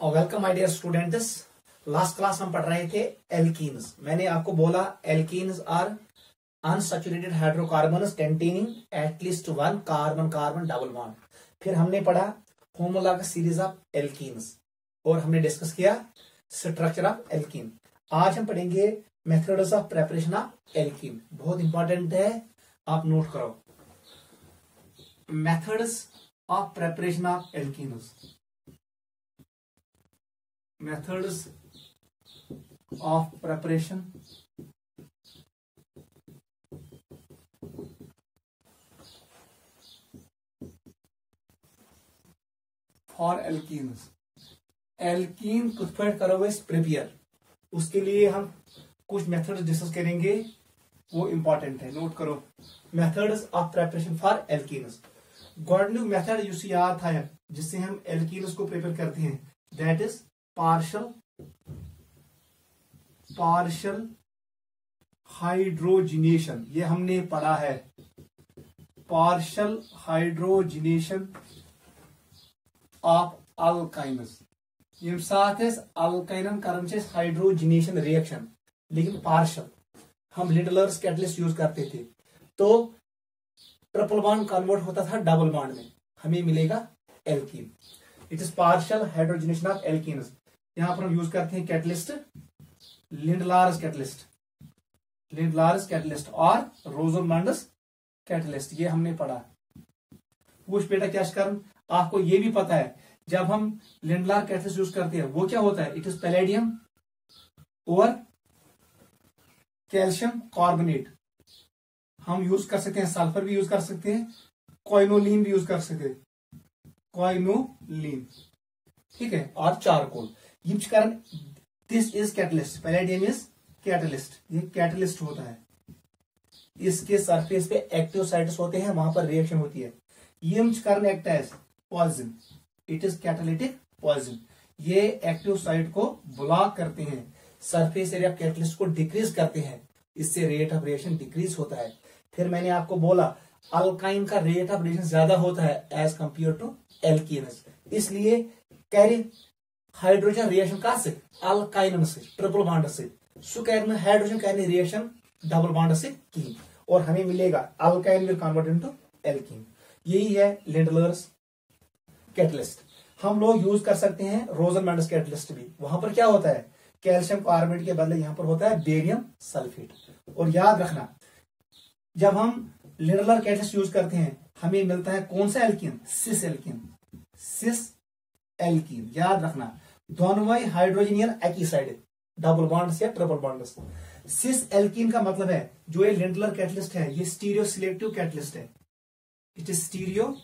और welcome my dear students. Last class हम पढ़ रहे थे एल्कीन्स। मैंने आपको बोला alkenes are unsaturated hydrocarbons containing at least one carbon carbon double bond. फिर हमने पढ़ा होमोलॉगस सीरीज ऑफ एल्कीन्स और हमने डिस्कस किया स्ट्रक्चर ऑफ एल्कीन। आज हम पढ़ेंगे methods of preparation of alkene. बहुत इंपॉर्टेंट है, आप नोट करो। Methods of preparation of alkenes, methods of preparation for alkenes। Alkene कुछ करोगे प्रिपेयर, उसके लिए हम कुछ मेथड्स डिस्कस करेंगे, वो इंपॉर्टेंट है, नोट करो। Methods of preparation for alkenes. गॉडन्यू मेथड यूज याद था जिससे हम एल्कीन्स को प्रिपेयर करते हैं, दैट इज पार्शल हाइड्रोजिनेशन। ये हमने पढ़ा है, पार्शल हाइड्रोजिनेशन ऑफ अल्काइन्स। यम साथ अल्काइनन करन हाइड्रोजिनेशन रिएक्शन, लेकिन पार्शल। हम लिडलर्स कैटलिस्ट यूज करते थे तो ट्रिपल बॉन्ड कन्वर्ट होता था डबल बॉन्ड में, हमें मिलेगा alkene. It is partial hydrogenation of alkenes. यहां पर हम यूज करते हैं कैटलिस्ट लिंडलार्स कैटलिस्ट और रोजरमंडस कैटलिस्ट। ये हमने पढ़ा। पूछ बेटा क्या कर्म, आपको ये भी पता है जब हम लिंडलार कैटलिस्ट यूज करते हैं वो क्या होता है, इट इज पैलेडियम और कैल्शियम कार्बोनेट। हम यूज कर सकते हैं, सल्फर भी यूज कर सकते हैं, क्वाइनोलिन भी यूज कर सकते हैं, क्वाइनोलिन, ठीक है, और charcoal. This is catalyst, palladium is catalyst. ये कैटलिस्ट होता है, इसके सरफेस पे एक्टिव साइट्स होते हैं, वहां पर रिएक्शन होती है। ये act as poison, it is catalytic poison. ये एक्टिव साइट को ब्लॉक करते हैं, सरफेस एरिया कैटलिस्ट को डिक्रीज करते हैं, इससे रेट ऑफ रिएक्शन डिक्रीज होता है। फिर मैंने आपको बोला अल्काइन का रेट ऑफ रिएक्शन ज्यादा होता है एज कंपेयर टू एल्कीन्स, इसलिए कैरी हाइड्रोजन रिएक्शन कहां से, अल्काइन से, ट्रिपल बॉन्ड से। Hydrogen carry reaction double bond से की और हमें मिलेगा alkyne will convert into alkene. यही है लिंडलर्स कैटलिस्ट। हम लोग यूज कर सकते हैं रोजरमंडस कैटलिस्ट भी। वहां पर क्या होता है, कैल्शियम कार्बोनेट के बदले यहां पर होता है बेरियम सल्फेट। और याद रखना, जब हम लिंडलर कैटलिस्ट यूज करते हैं हमें मिलता है कौन सा alkene, cis alkene. Cis alkene याद रखना, दोनों ही हाइड्रोजन एक ही साइड, डबल बॉन्ड से या ट्रिपल बॉन्ड से। सिस एल्कीन का मतलब है जो ये लिंडलर कैटलिस्ट है ये स्टीरियो सिलेक्टिव कैटलिस्ट है। It is stereo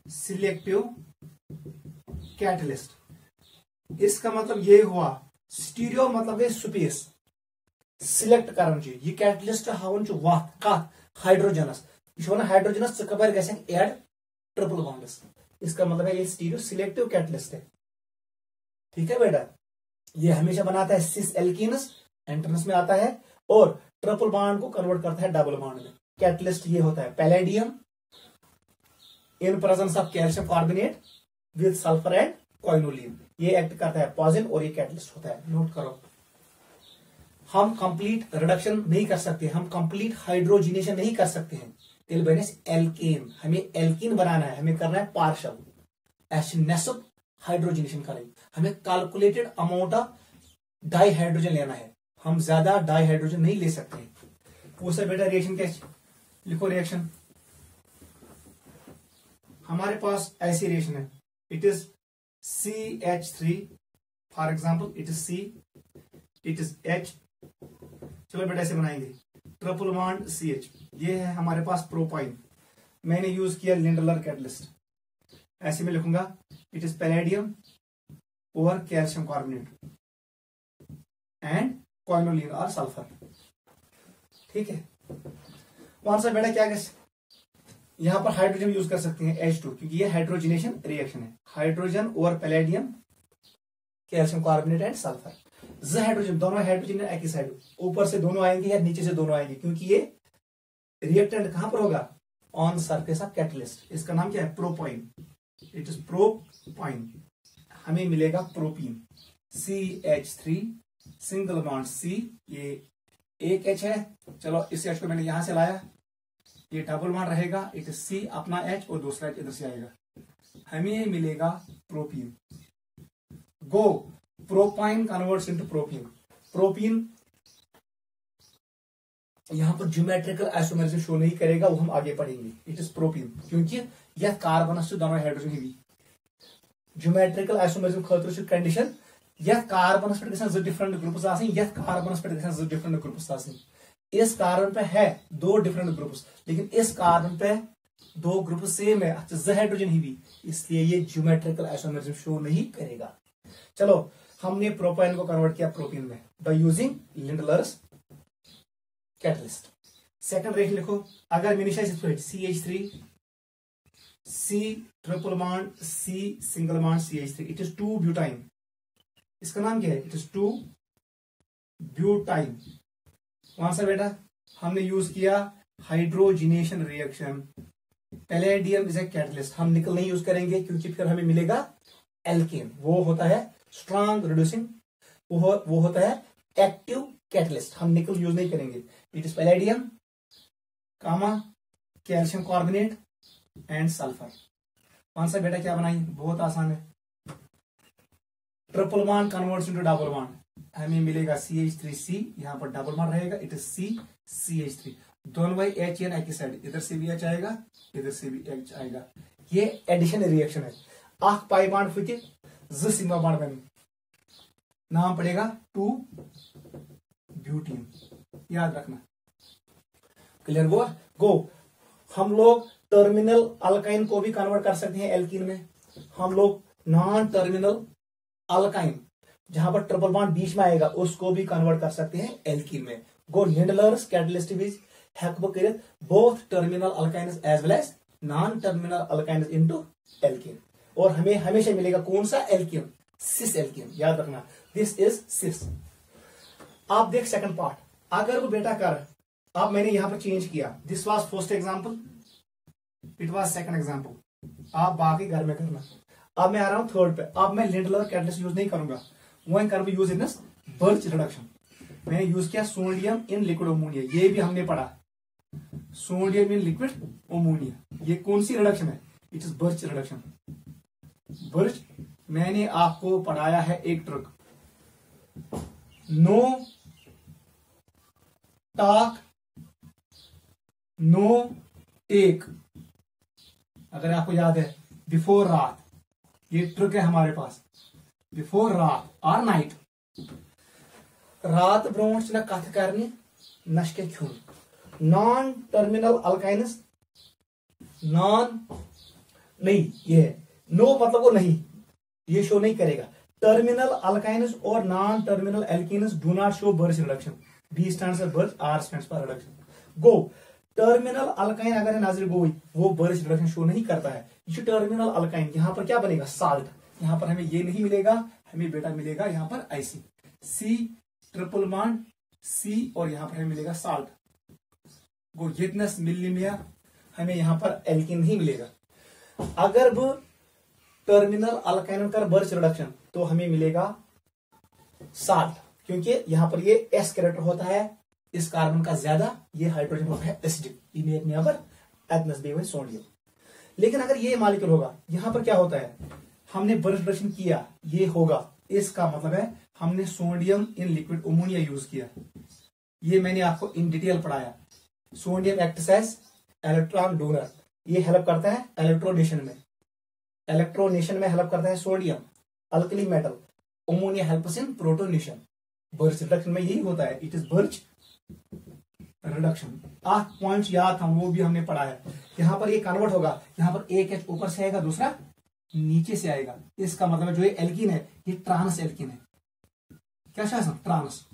selective catalyst. इसका मतलब ये हुआ, स्टीरियो मतलब है स्पेस सिलेक्ट करन चाहिए। ये कैटलिस्ट हावन हाइड्रोजनस, हाइड्रोजनस कबर गए एड ट्रिपल बॉन्ड्स। इसका मतलब है ये स्टीरियो सिलेक्टिव कैटलिस्ट है, ठीक है बेटा। ये हमेशा बनाता है सिस एल्कीन्स, एंट्रेंस में आता है, और ट्रिपल बॉन्ड को कन्वर्ट करता है डबल बॉन्ड में। कैटलिस्ट ये होता है palladium in presence of calcium carbonate with sulphur and quinoline. ये एक्ट करता है पॉइजन और ये कैटलिस्ट होता है, नोट करो। हम कंप्लीट रिडक्शन नहीं कर सकते, हम कंप्लीट हाइड्रोजिनेशन नहीं कर सकते हैं टिल बनेस एल्केन। हमें एल्कीन बनाना है, हमें करना है पार्शल एसिनेसिव हाइड्रोजिनेशन करेंगे। हमें calculated amount of di hydrogen लेना है, हम ज्यादा डाई हाइड्रोजन नहीं ले सकते। पूछा बेटा रिएक्शन कैसे लिखो, रिएक्शन हमारे पास ऐसी रिएक्शन है, it is CH3 for example, it is C, it is H। चलो बेटा ऐसे बनाएंगे, ट्रिपल बॉन्ड CH। ये है हमारे पास प्रोपाइन। मैंने यूज किया लिंडलर कैटलिस्ट, ऐसे में लिखूंगा इट इज पैलेडियम और कैल्शियम कार्बोनेट एंड क्वाइनोलिन और सल्फर, ठीक है। कौन सा बेटा क्या कैसे, यहां पर हाइड्रोजन यूज कर सकते हैं H2, क्योंकि ये हाइड्रोजिनेशन रिएक्शन है। हाइड्रोजन और palladium calcium carbonate and sulphur. Hydrogen, दोनों हाइड्रोजन एक ही साइड, ऊपर से दोनों आएंगे या नीचे से दोनों आएंगे, क्योंकि ये रिएक्टेंट कहां पर होगा, ऑन सरफेस ऑफ कैटलिस्ट। इसका नाम क्या है, प्रोपाइन। It is propyne. हमें मिलेगा propene CH3 single bond C, ये एक H है, चलो इस H को मैंने यहां से लाया, ये डबल बॉन्ड रहेगा, इट इज C अपना H और दूसरा H इधर से आएगा, हमें मिलेगा प्रोपीन। गो propyne converts into propene. Propene यहां पर ज्योमेट्रिकल आइसोमरिज्म शो नहीं करेगा, वो हम आगे पढ़ेंगे। इट इज प्रोपीन क्योंकि यह कार्बन दोनों हाइड्रोजन ही ज्योमेट्रिकल आइसोमरिज्म खतर कंडीशन यह कार्बन पे गो डिफरेंट ग्रुप्स यह कार्बन पे गो डिफरेंट ग्रुप्स। इस कार्बन पे है 2 डिफरेंट ग्रुप्स, लेकिन इस कार्बन पे 2 ग्रुप सेम है, ज हाइड्रोजन ही भी, इसलिए ये ज्योमेट्रिकल आइसोमरिज्म शो नहीं करेगा। चलो हमने प्रोपाइन को कन्वर्ट किया प्रोपीन में by using Lindlar's catalyst. Second rate लिखो, अगर मिनिशाइज CH3 C triple bond C single bond CH3, it is 2 butyne. इसका नाम क्या है? It is 2 butyne. कौन सा बेटा? हमने यूज किया hydrogenation reaction, palladium is a catalyst. हम निकल नहीं यूज करेंगे क्योंकि फिर हमें मिलेगा एल्केन, वो होता है स्ट्रॉन्ग रिड्यूसिंग, वो होता है एक्टिव कैटलिस्ट, हम निकल यूज नहीं करेंगे। It is palladium comma calcium carbonate and sulphur. कौन सा बेटा क्या बनाई? बहुत आसान है, triple bond converts into double bond, हमें मिलेगा CH3C, यहां पर डबल बॉन्ड रहेगा, इट इज CH3, दोनों भाई H एन एक साइड, इधर से भी H आएगा, इधर से भी H आएगा, ये एडिशन रिएक्शन है। आख पाई बॉन्ड फुटे ज सिग्मा बॉन्ड बने, नाम पड़ेगा 2 ब्यूटीन, याद रखना। क्लियर हुआ? गो हम लोग टर्मिनल अल्काइन को भी कन्वर्ट कर सकते हैं एल्कीन में, हम लोग नॉन टर्मिनल अल्काइन जहां पर ट्रिपल बॉन्ड बीच में आएगा उसको भी कन्वर्ट कर सकते हैं एल्कीन में। Go Lindlar's catalyst which help करें both terminal alkynes as well as non terminal alkynes into alkene, और हमें हमेशा मिलेगा कौन सा? एल्कीन, सिस एल्कीन, याद रखना, दिस इज सिस। आप देख सेकंड पार्ट, अगर वो बेटा कर, अब मैंने यहां पर चेंज किया, this was first example, it was second example, आप बाकी घर में करना। अब मैं आ रहा हूं थर्ड पे, अब मैं लिंडलर कैटलिस्ट यूज नहीं करूंगा, वही करूंगा यूज इन बर्च रिडक्शन। मैंने यूज किया सोडियम इन लिक्विड अमोनिया, ये भी हमने पढ़ा, सोडियम इन लिक्विड अमोनिया, ये कौन सी रिडक्शन है? It is Birch reduction. Birch मैंने आपको पढ़ाया है एक trick, no talk no tech, अगर आपको याद है, बिफोर रात, ये ट्रिक है हमारे पास, बिफोर रात और नाइट, रात ब्रोंट न कथ करनी नशके खून, नॉन टर्मिनल अल्काइनस, नॉन नहीं, ये नो मतलब वो नहीं, ये शो नहीं करेगा। टर्मिनल अल्काइनस और non terminal alkenes do not show Birch reduction, B stands for Birch, R stands for reduction. गो टर्मिनल अल्काइन अगर नजर गोई वो बर्च रिडक्शन शो नहीं करता है। ये टर्मिनल अल्काइन यहां पर क्या बनेगा? साल्ट, यहां पर हमें ये नहीं मिलेगा, हमें बेटा मिलेगा यहां पर IC, C triple bond C, और यहां पर हमें मिलेगा साल्ट। गो जितनस मिलीमिया हमें यहां पर एल्कीन नहीं मिलेगा। अगर वो टर्मिनल अल्काइन कर बर्च रिडक्शन तो हमें मिलेगा साल्ट, क्योंकि यहां पर ये S कैरेक्टर होता है, इस कार्बन का ज्यादा, ये हाइड्रोजन होता है एसिडिक, सोडियम। लेकिन अगर ये मॉलिक्यूल होगा, यहां पर क्या होता है, हमने बर्च रिडक्शन किया, ये होगा, इसका मतलब है हमने sodium in liquid ammonia use किया, ये मैंने आपको इन डिटेल पढ़ाया। Sodium acts as electron donor, ये हेल्प करता है इलेक्ट्रोनेशन में, इलेक्ट्रोनेशन में हेल्प करता है sodium, alkali metal, ammonia helps in protonation. Birch reduction में यही होता है, it is Birch reduction. 8 points याद था, वो भी हमने पढ़ा है। यहां पर ये कन्वर्ट होगा, यहां पर एक H ऊपर से आएगा, दूसरा नीचे से आएगा, इसका मतलब जो ये एल्कीन है ये ट्रांस एल्कीन है। क्या शासन? ट्रांस।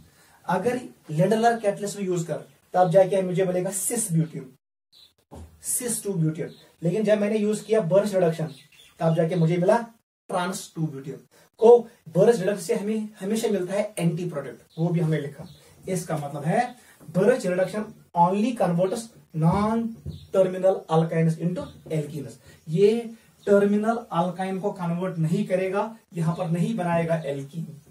अगर लिंडलर कैटलिस्ट यूज कर तब जाके मुझे बोलेगा सिस ब्यूटीन, सिस 2 ब्यूटीन। लेकिन जब मैंने यूज किया बर्च रिडक्शन तब जाके मुझे मिला ट्रांस 2 ब्यूटीन। को बर्च रिडक्शन से हमें हमेशा मिलता है एंटी प्रोडक्ट, वो भी हमें लिखा। इसका मतलब है birch reduction only converts non terminal alkynes into alkenes. ये टर्मिनल अल्काइन को कन्वर्ट नहीं करेगा, यहां पर नहीं बनाएगा एल्कीन,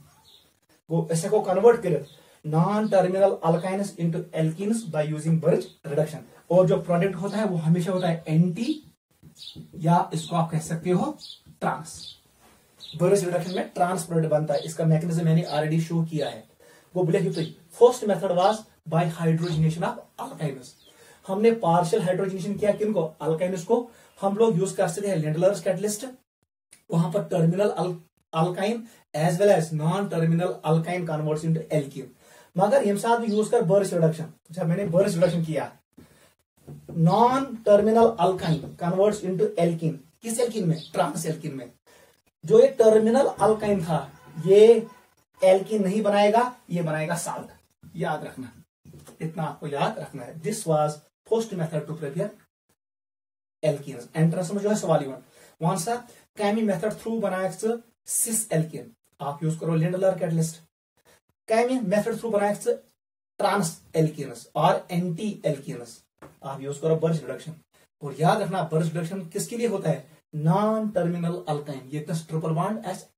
वो ऐसे को कन्वर्ट करे non terminal alkynes into alkenes by using Birch reduction. और जो प्रोडक्ट होता है वो हमेशा होता है एंटी, या इसको आप कह सकते हो ट्रांस। बर्ज रिडक्शन में ट्रांस प्रोडक्ट बनता है, इसका मैकेनिज्म मैंने ऑलरेडी शो किया है। वो बोले first method was by hydrogenation of alkynes. हमने पार्शियल हाइड्रोजनेशन किया किनको, अल्काइन्स को। हम लोग यूज कर सकते हैं लिंडलर्स कैटलिस्ट, वहां पर terminal alkyne as well as non terminal alkyne converts into alkene. मगर हम साथ भी यूज कर बर्ज रिडक्शन। जब मैंने बर्ज रिडक्शन किया, non terminal alkyne converts into alkene. किस एल्कीन में? ट्रांस एल्कीन में। जो ये टर्मिनल अल्काइन था ये एल्कीन नहीं बनाएगा, ये बनाएगा साल्ट। याद रखना, इतना आपको याद रखना है। This was first method to prepare alkenes. Entrance में जो है सवाल वहां सा कैमी मेथड थ्रू बनाया सिस एल्कीन, आप यूज करो Lindlar catalyst. Chemo method through बनाया ट्रांस एल्कीन्स और एंटी एल्कीन्स, आप यूज करो बर्ज रिडक्शन। और याद रखना बर्ज रिडक्शन किसके लिए होता है? Non terminal alkyne. ये ट्रिपल बॉन्ड एस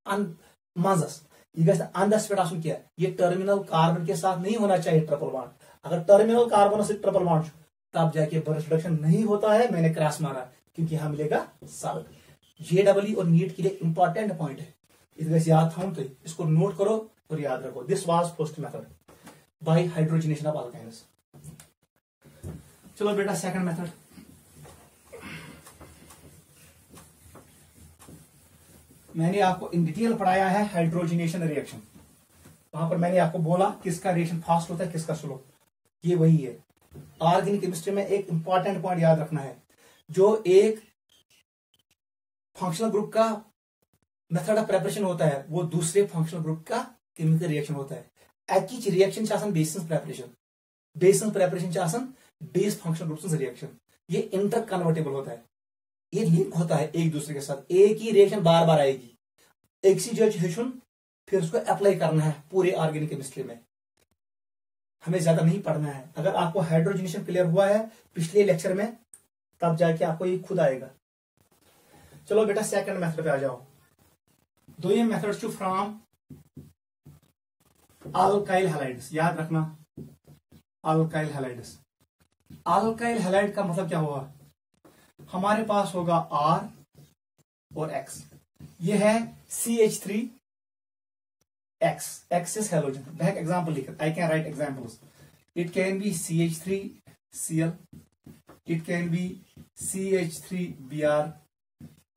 मजस ये अंदस पे किया, ये टर्मिनल कार्बन के साथ नहीं होना चाहिए ट्रिपल बॉन्ड। अगर टर्मिनल कार्बन से ट्रिपल बॉन्ड तब जाके बर्ज रिडक्शन नहीं होता है। मैंने क्रॉस मारा क्योंकि यहां मिलेगा साल्ट। जेडब्ल्यू और नीट के लिए इंपॉर्टेंट पॉइंट है, इस याद था तो इसको नोट करो और याद रखो। This was first method by hydrogenation of alkynes. चलो बेटा सेकंड मेथड। मैंने आपको इन डिटेल पढ़ाया है हाइड्रोजनेशन रिएक्शन। वहां पर मैंने आपको बोला किसका रिएक्शन फास्ट होता है, किसका स्लो। ये वही है। ऑर्गेनिक केमिस्ट्री में एक इंपॉर्टेंट पॉइंट याद रखना है, जो एक फंक्शनल ग्रुप का मेथड ऑफ प्रिपरेशन होता है वो दूसरे फंक्शनल ग्रुप का केमिकल रिएक्शन होता है। एक reaction basis preparation, basis preparation base functional group से रिएक्शन। ये इंटर कन्वर्टेबल होता है, ये लिंक होता है एक दूसरे के साथ। एक ही रिएक्शन बार बार आएगी, एक सी जज हेचुन फिर उसको अप्लाई करना है पूरे ऑर्गेनिक केमिस्ट्री में। हमें ज्यादा नहीं पढ़ना है। अगर आपको हाइड्रोजनेशन क्लियर हुआ है पिछले लेक्चर में, तब जाके आपको ये खुद आएगा। चलो बेटा सेकंड मेथड पे आ जाओ। दोयम method two from alkyl halides. याद रखना अल्काइल हैलाइड्स। अल्काइल हैलाइड का मतलब क्या हुआ? हमारे पास होगा R और X। ये है CH3 X, X is halogen। बैक एग्जाम्पल लिख, I can write examples. It can be CH3 Cl, it can be CH3 Br,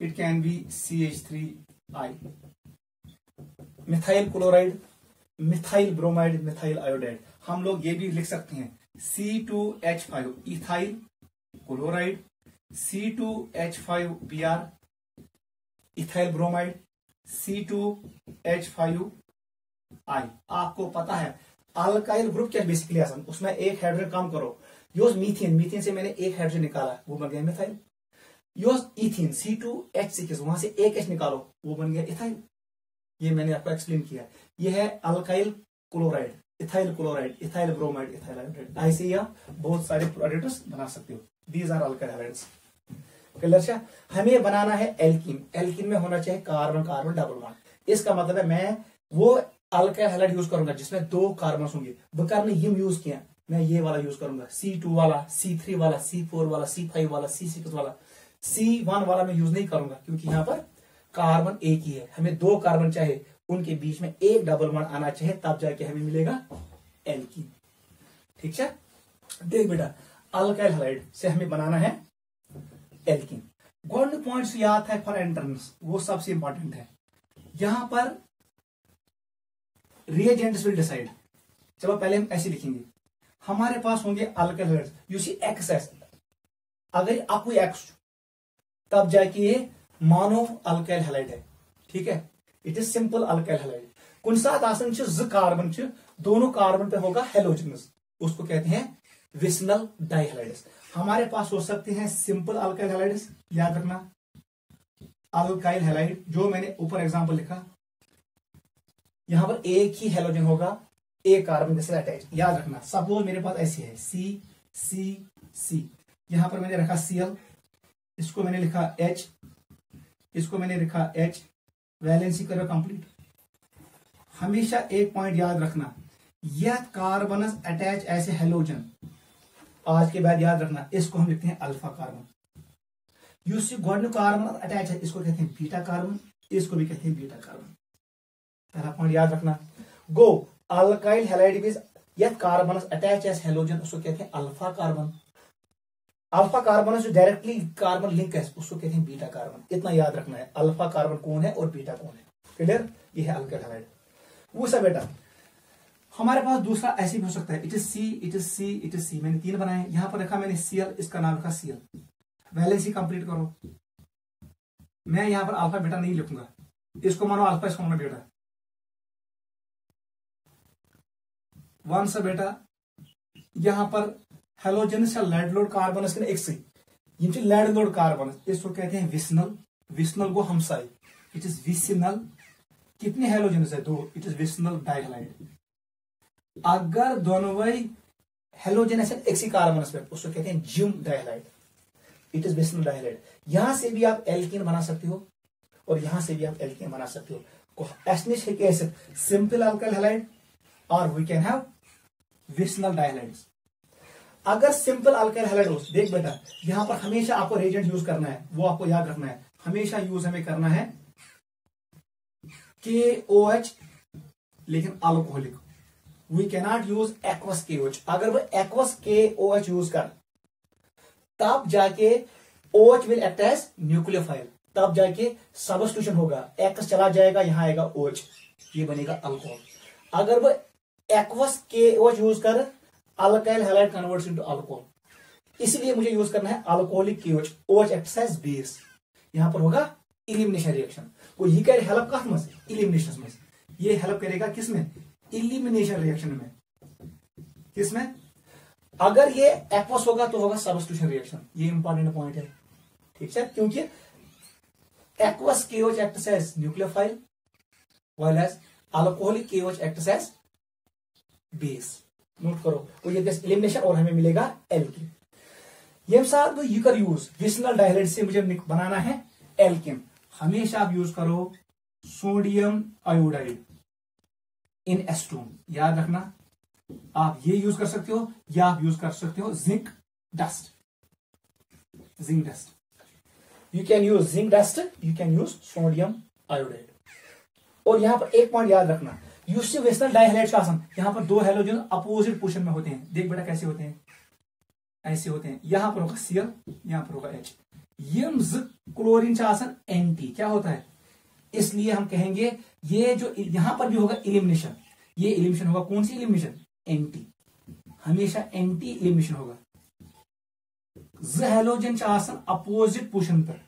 it can be CH3I। Methyl chloride, methyl bromide, methyl iodide. हम लोग ये भी लिख सकते हैं C2H5 ethyl chloride, C2H5Br ethyl bromide, C2H5I। आपको पता है अल्काइल ग्रुप क्या बेसिकली आसान, उसमें एक हाइड्रोजन कम करो। योस मीथेन, मीथेन से मैंने एक हाइड्रोजन निकाला, वो बन गया मिथाइल। योस इथेन C2H6 वहां से एक H निकालो, वो बन गया इथाइल। ये मैंने आपको एक्सप्लेन किया। ये है alkyl chloride, ethyl chloride, ethyl bromide, ethyl iodide. ऐसे आप बहुत सारे प्रोडक्ट्स बना सकते हो। These are alkyl halides. Clear? हमें बनाना है एल्कीन। एल्कीन में होना चाहिए कार्बन कार्बन डबल बॉन्ड। इसका मतलब है मैं वो अल्काइल हैलाइड यूज करूंगा जिसमें 2 कार्बन होंगे। बकर ने यम यूज किया, मैं ये वाला यूज करूंगा, C2 वाला, C3 वाला, C4 वाला, C5 वाला, C6 वाला। C1 वाला मैं यूज नहीं करूंगा क्योंकि यहाँ पर कार्बन एक ही है। हमें 2 कार्बन चाहिए, उनके बीच में एक डबल बॉन्ड आना चाहिए, तब जाके हमें मिलेगा एल्कीन। ठीक है? देख बेटा अल्काइल हैलाइड से हमें बनाना है एल्कीन। गोल्डन पॉइंट्स याद है फॉर एंट्रेंस, वो सबसे इंपॉर्टेंट है। यहां पर रिएजेंट्स विल डिसाइड। चलो पहले हम ऐसे लिखेंगे, हमारे पास होंगे alkyl halides. You see X, अगर आपको एक्स तब जाके ये मोनो अल्काइल हैलाइड है। ठीक है? It is simple alkyl halide. कुछ साथ आसन कार्बन, दोनों कार्बन पे होगा हेलोजनस, उसको कहते हैं विसनल डाइहैलाइड्स। हमारे पास हो सकते हैं सिंपल अल्काइल हैलाइड्स। याद रखना अल्काइल हैलाइड, जो मैंने ऊपर एग्जांपल लिखा, यहां पर एक ही हेलोजन होगा एक कार्बन के साथ अटैच। याद रखना सपोज मेरे पास ऐसी है C, यहां पर मैंने रखा Cl, इसको मैंने लिखा H, इसको मैंने लिखा H, वैलेंसी करो कंप्लीट। हमेशा एक पॉइंट याद रखना, यह कार्बनस अटैच ऐसे हेलोजन, आज के बाद याद रखना, इसको हम लिखते हैं अल्फा कार्बन। यूसी गोडनु कार्बन अटैच है, इसको कहते हैं बीटा कार्बन, इसको भी कहते हैं बीटा कार्बन। पहला पॉइंट याद रखना। गो अल्काइल हैलाइड बेस यह कार्बनस अटैच एज हेलोजन, उसको कहते हैं अल्फा कार्बन। अल्फा कार्बन जो डायरेक्टली कार्बन लिंक है उसको कहते हैं बीटा कार्बन। इतना याद रखना है, अल्फा कार्बन कौन है और बीटा कौन है। क्लियर? ये है अल्काइल हैलाइड। वो सब बेटा हमारे पास दूसरा ऐसे भी हो सकता है, it is C, it is C, it is C. मैंने 3 बनाए, यहां पर रखा मैंने Cl, इसका नाम रखा Cl। वैलेंसी कंप्लीट करो। मैं यहां पर अल्फा बेटा नहीं लिखूंगा, इसको मानो अल्फा, इसको मानो बेटा। वन सा बेटा यहां पर हेलोजन से लेड लोड कार्बन एक लेड लोड कार्बन, इसको कहते हैं विसनल। विसनल को हमसाई, इट इज विसिनल। कितने हेलोजन है? 2, इट इज विसनल डाइहलाइड। अगर दोनों हेलोजन एक कार्बन पे, उसको कहते हैं जिम डाइहलाइड, इट इज विसनल डाइहलाइड। यहां से भी आप एल्कीन बना सकते हो और यहां से भी आप एल्कीन बना सकते हो। एस्निश एसिड सिंपल अल्काइल हैलाइड और वी कैन हैव विसनल डाइहलाइड्स। अगर सिंपल अल्काइल हैलाइड हो, देख बेटा यहां पर हमेशा आपको रिएजेंट यूज करना है, वो आपको याद रखना है। हमेशा यूज हमें करना है KOH, लेकिन alcoholic. We cannot use aqueous KOH। अगर वो एक्वस KOH यूज कर, तब जाके OH will act as nucleophile, तब जाके सबस्टिट्यूशन होगा, एक्स चला जाएगा, यहां आएगा OH, ये बनेगा अल्कोहल। अगर वो एक्वस KOH यूज कर, alkyl halide converts into alcohol, इसलिए मुझे यूज करना है alcoholic KOH। OH acts as base, यहां पर होगा इलिमिनेशन रिएक्शन। वो ये कह हेल्प कहां में? इलिमिनेशन में। ये हेल्प करेगा किसमें? इलिमिनेशन रिएक्शन में। किसमें? अगर ये एक्वस होगा तो होगा सबस्टिट्यूशन रिएक्शन। ये इंपॉर्टेंट पॉइंट है, ठीक है? क्योंकि aqueous KOH acts as nucleophile while as alcoholic KOH acts as base. Note करो, तो ये इलिमिनेशन और हमें मिलेगा एल्कीन। ये साथ तो यू कर यूज विसनल डाइहलाइड से मुझे बनाना है एल्कीन। हमेशा आप यूज करो सोडियम आयोडाइड इन एस्टोन, याद रखना। आप ये यूज कर सकते हो या आप यूज कर सकते हो zinc dust. Zinc dust you can use zinc dust, you can use sodium iodide. और यहां पर एक पॉइंट याद रखना, यूसी विसनल डाइहलाइड शासन, यहां पर 2 हेलोजन अपोजिट पोजीशन में होते हैं। देख बेटा कैसे होते हैं, ऐसे होते हैं। यहां पर होगा Cl, यहां पर होगा H। यम्स क्लोरीन शासन एंटी क्या होता है, इसलिए हम कहेंगे ये जो यहां पर भी होगा इलिमिनेशन, ये इलिमिनेशन होगा कौन सी इलिमिनेशन? एंटी। हमेशा एंटी इलिमिनेशन होगा। हेलोजन शासन अपोजिट पोजीशन पर,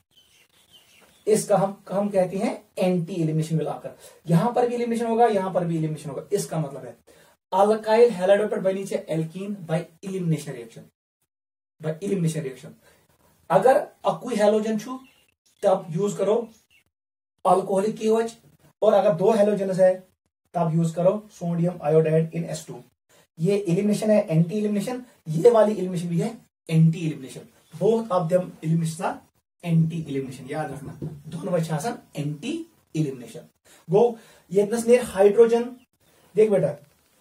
इसका हम कहते हैं एंटी इलिमिनेशन मिलाकर। यहां पर भी इलिमिनेशन होगा, यहां पर भी इलिमिनेशन होगा। इसका मतलब है अल्काइल हैलाइड पर बनी है alkene by elimination reaction, by elimination reaction. अगर अक्वी हेलोजन छु तब यूज करो अल्कोहलिक KOH, और अगर 2 हेलोजन है तब यूज करो सोडियम आयोडाइड इन S2। ये इलिमिनेशन है एंटी इलिमिनेशन, ये वाली इलिमिनेशन भी है anti elimination. Both of them elimination are anti elimination, याद रखना दोनों बच्चे आसान एंटी इलिमिनेशन। गो ये नेर हाइड्रोजन, देख बेटा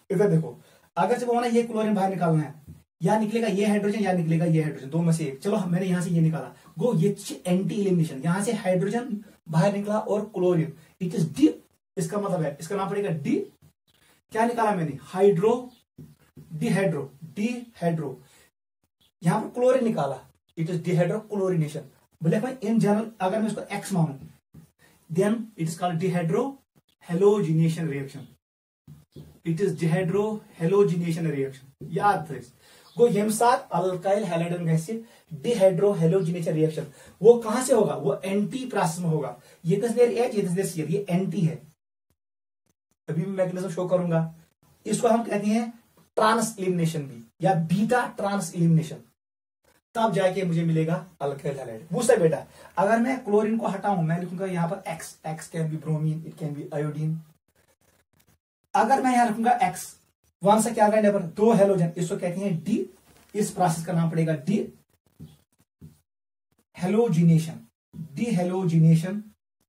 इधर देखो, अगर जब होना ये क्लोरीन बाहर निकालना है, या निकलेगा ये हाइड्रोजन या निकलेगा ये हाइड्रोजन, 2 में से एक। चलो मैंने यहां से ये निकाला, गो ये एंटी इलिमिनेशन, यहां से हाइड्रोजन बाहर निकला और क्लोरीन, इट इज डी। इसका मतलब है इसका नाम पड़ेगा डी। क्या निकाला मैंने? Hydro dehydro, dehydro. यहां पर क्लोरीन निकाला, इट इज डिहाइड्रो क्लोरिनेशन। बोले भाई इन जनरल अगर मैं इसको एक्स मानू, then it is called dehydrohalogenation reaction. It is dehydrohalogenation reaction, याद था। वो यम साथ alkyl halide acid dehydrohalogenation reaction, वो कहां से होगा? वो एंटी प्रोसेस में होगा। ये तस्वीर एच, ये तस्वीर सी, ये एंटी है। अभी मैं मैकेनिज्म शो करूंगा। इसको हम कहते हैं ट्रांस एलिमिनेशन भी, या बीटा ट्रांस एलिमिनेशन। तब जाके मुझे मिलेगा अल्काइल हैलाइड। वो सही बेटा, अगर मैं क्लोरीन को हटाऊं, मैं लिखूंगा यहां पर x, x can be bromine, it can B iodine. अगर मैं यहां रखूंगा एक्स, वन से क्या आएगा यहाँ पर? 2 हेलोजन, इसको कहते हैं डी। इस प्रोसेस का नाम पड़ेगा D halogenation, D halogenation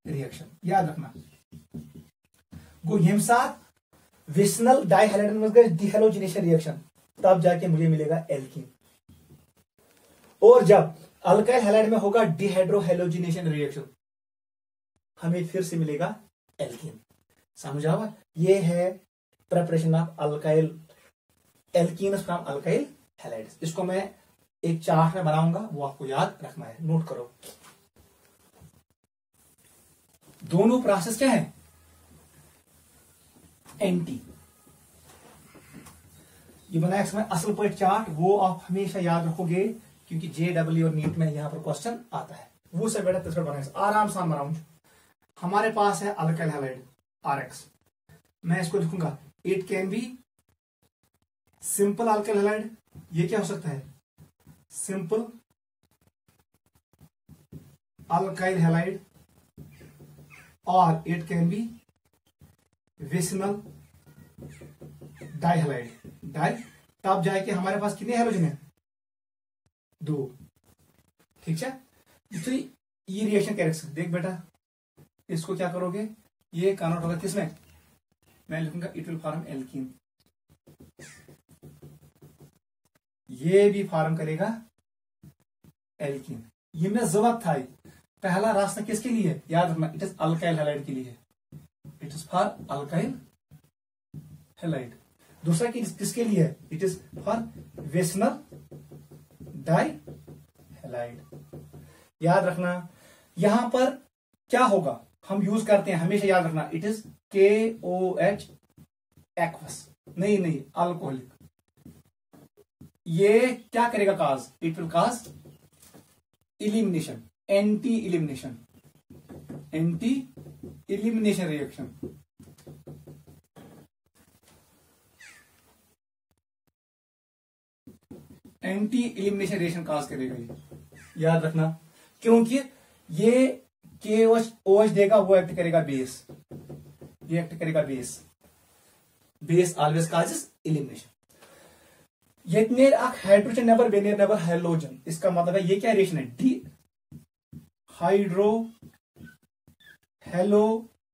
reaction, याद रखना। गो यम साथ विसनल डाइहैलाइड में डिहैलोजिनेशन रिएक्शन, तब जाके मुझे मिलेगा एल्कीन। और जब अल्काइल हैलाइड में होगा डिहाइड्रोहैलोजिनेशन रिएक्शन, हमें फिर से मिलेगा एल्कीन। समझ आवा? ये है preparation of alkyl alkenes from alkyl halides. इसको मैं एक चार्ट में बनाऊंगा, वो आपको याद रखना है, नोट करो। दोनों प्रोसेस क्या है? एंटी। ये बनाया समय असल पॉइंट चार्ट, वो आप हमेशा याद रखोगे क्योंकि JEE और नीट में यहां पर क्वेश्चन आता है। वो सब बेटा तस्वीर बनाएंगे, आराम से बनाऊंगा। हमारे पास है अल्काइल हैलाइड RX, मैं इसको लिखूंगा it can be simple alkyl halide. ये क्या हो सकता है? सिंपल अल्काइल हैलाइड, और it can be vicinal dihalide. Di, तब जाए कि हमारे पास कितने हैलोजन है? 2। ठीक है, तो ये रिएक्शन कैरेक्टर देख बेटा, इसको क्या करोगे? ये कन्वर्ट होगा किसमें? मैं लिखूंगा इट विल फॉर्म एल्कीन। ये भी फॉर्म करेगा एल्कीन। ये में जरूरत था। पहला रास्ता किसके लिए है? याद रखना, इट इज अल्काइल हैलाइड के लिए। It is for alkyl halide. दूसरा किसके लिए है? It is for vicinal dihalide. याद रखना, यहां पर क्या होगा? हम यूज करते हैं, हमेशा याद रखना, इट इज KOH एक्वस, नहीं अल्कोहलिक। ये क्या करेगा? Cause, it will cause elimination, anti elimination reaction. Anti elimination reaction cause करेगा ये, याद रखना। क्योंकि ये KOH देगा, वो एक्ट करेगा बेस, ये एक्ट करेगा base. Base always causes elimination. यतनेर अख हाइड्रोजन नेबर बेनेर नेबर हैलोजन, इसका मतलब है ये क्या रिएक्शन है? डी हाइड्रो हैलोजिनेशन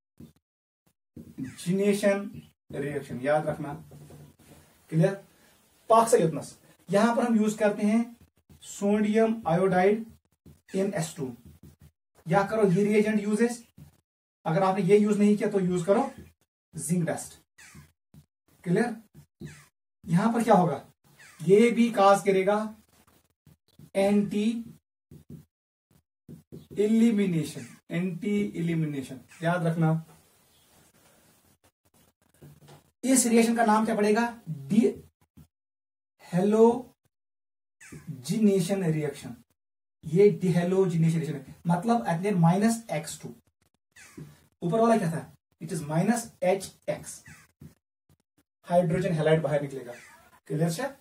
रिएक्शन, याद रखना। क्लियर? पाक से युतनस, यहां पर हम यूज करते हैं सोडियम आयोडाइड इन S2। या करो ये रिएजेंट यूजेस, अगर आपने ये यूज नहीं किया तो यूज करो जिंक डस्ट। क्लियर? यहां पर क्या होगा? ये भी काज करेगा एंटी इलिमिनेशन, याद रखना। इस रिएक्शन का नाम क्या पड़ेगा? डिहैलोजिनेशन रिएक्शन। ये डिहैलोजिनेशन रिएक्शन मतलब -X2। ऊपर वाला क्या था? It is -HX, hydrogen halide बाहर निकलेगा। क्लियर है?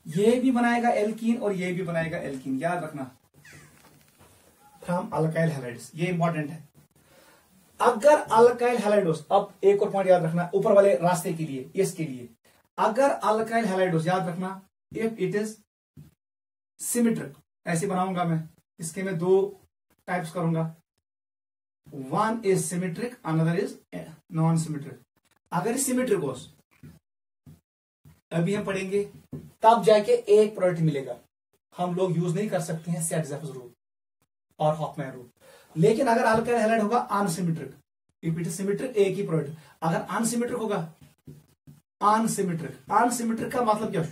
ये भी बनाएगा एल्कीन और ये भी बनाएगा एल्कीन, याद रखना, फ्रॉम अल्काइल हैलाइड्स। ये इंपॉर्टेंट है। अगर अल्काइल हैलाइडोस, अब एक और पॉइंट याद रखना ऊपर वाले रास्ते के लिए, इसके लिए, अगर अल्काइल हैलाइडोस, याद रखना, इफ इट इज सिमेट्रिक, ऐसे बनाऊंगा मैं, इसके मैं 2 टाइप्स करूंगा, one is symmetric, another is non symmetric. अगर सिमेट्रिक हो, अभी हम पढ़ेंगे, तब जाके एक प्रोडक्ट मिलेगा। हम लोग यूज नहीं कर सकते हैं सेट-ज़ेफस रूल और हॉफमैन रूल। लेकिन अगर अल्काइल हैलाइड होगा unsymmetric, if it is symmetric, एक ही प्रोडक्ट। अगर अनसिमेट्रिक होगा अनसिमेट्रिक का मतलब क्या?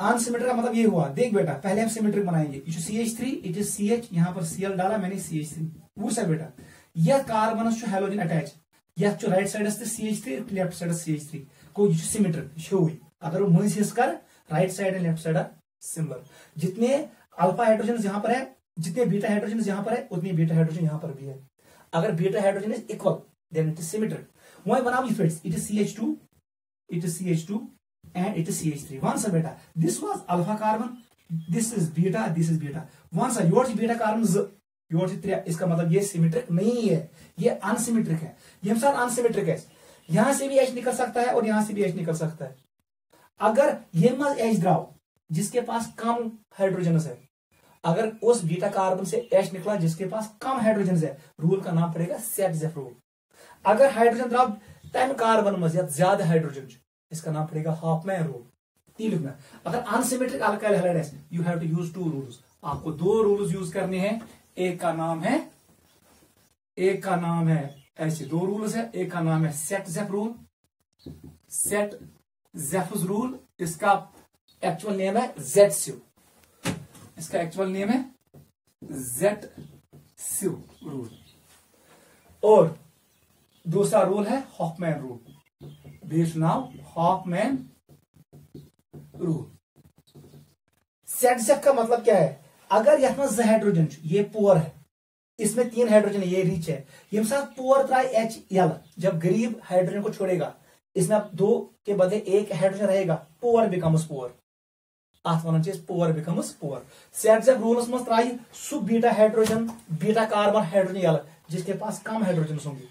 अनसिमेट्रिक का मतलब ये हुआ, देख बेटा, पहले हम सिमेट्रिक बनाएंगे। CH3, इट इज CH, यहां पर Cl डाला मैंने, CH3 वो सब बेटा। यह कार्बन हैलोजन अटैच, यह right side CH3, left side CH3 को सिमेट्रिक शो हुई। अगर वो मुझे कर right side and left side similar. जितने अल्फा हाइड्रोजन यहां पर है, जितने बीटा हाइड्रोजन यहां पर है, उतनी बीटा हाइड्रोजन यहां पर भी है। अगर beta hydrogen is equal then it is symmetric. वही बनाओ effects, it is CH2 and it is CH3. Once beta, this was alpha carbon, this is beta, this is beta. Once yours beta carbon, yours 3, इसका मतलब ये symmetric नहीं है, ये unsymmetric है। ये हम साथ अनसिमेट्रिक है, यहां से भी H निकल सकता है और यहां से भी H निकल सकता है। अगर ये H द्राव जिसके पास कम हाइड्रोजन है, अगर उस बीटा कार्बन से H निकला जिसके पास कम हाइड्रोजन है, रूल का नाम पड़ेगा सेट-ज़ेफ रूल। अगर हाइड्रोजन द्राव तम कार्बन मज ज्यादा हाइड्रोजन, इसका नाम पड़ेगा हाफमैन रूल। ती लिखना। अगर अनसिमेट्रिक अल्काइल हैलाइड है, you have to use 2 rules. आपको 2 रूल्स यूज करने हैं। एक का नाम है ऐसे 2 रूल्स है। एक का नाम है सेट-ज़ेफ रूल, सेट-ज़ेफ रूल। इसका एक्चुअल नेम है जेड-सिव। इसका एक्चुअल नेम है जेड-सिव रूल। और दूसरा रूल है Hofmann rule, based now Hofmann rule. Saytzeff का मतलब क्या है? अगर यह हाइड्रोजन, ये पुअर है, इसमें 3 हाइड्रोजन है, ये रिच है। ये साथ पुअर त्राई HL, जब गरीब हाइड्रोजन को छोड़ेगा, इसमें अब 2 के बदले 1 हाइड्रोजन रहेगा। पुअर बिकम्स पुअर, अथ one poor becomes poor. Saytzeff rules मज त्राई सु beta hydrogen, beta carbon hydrogen यल जिसके पास कम हाइड्रोजन होंगे।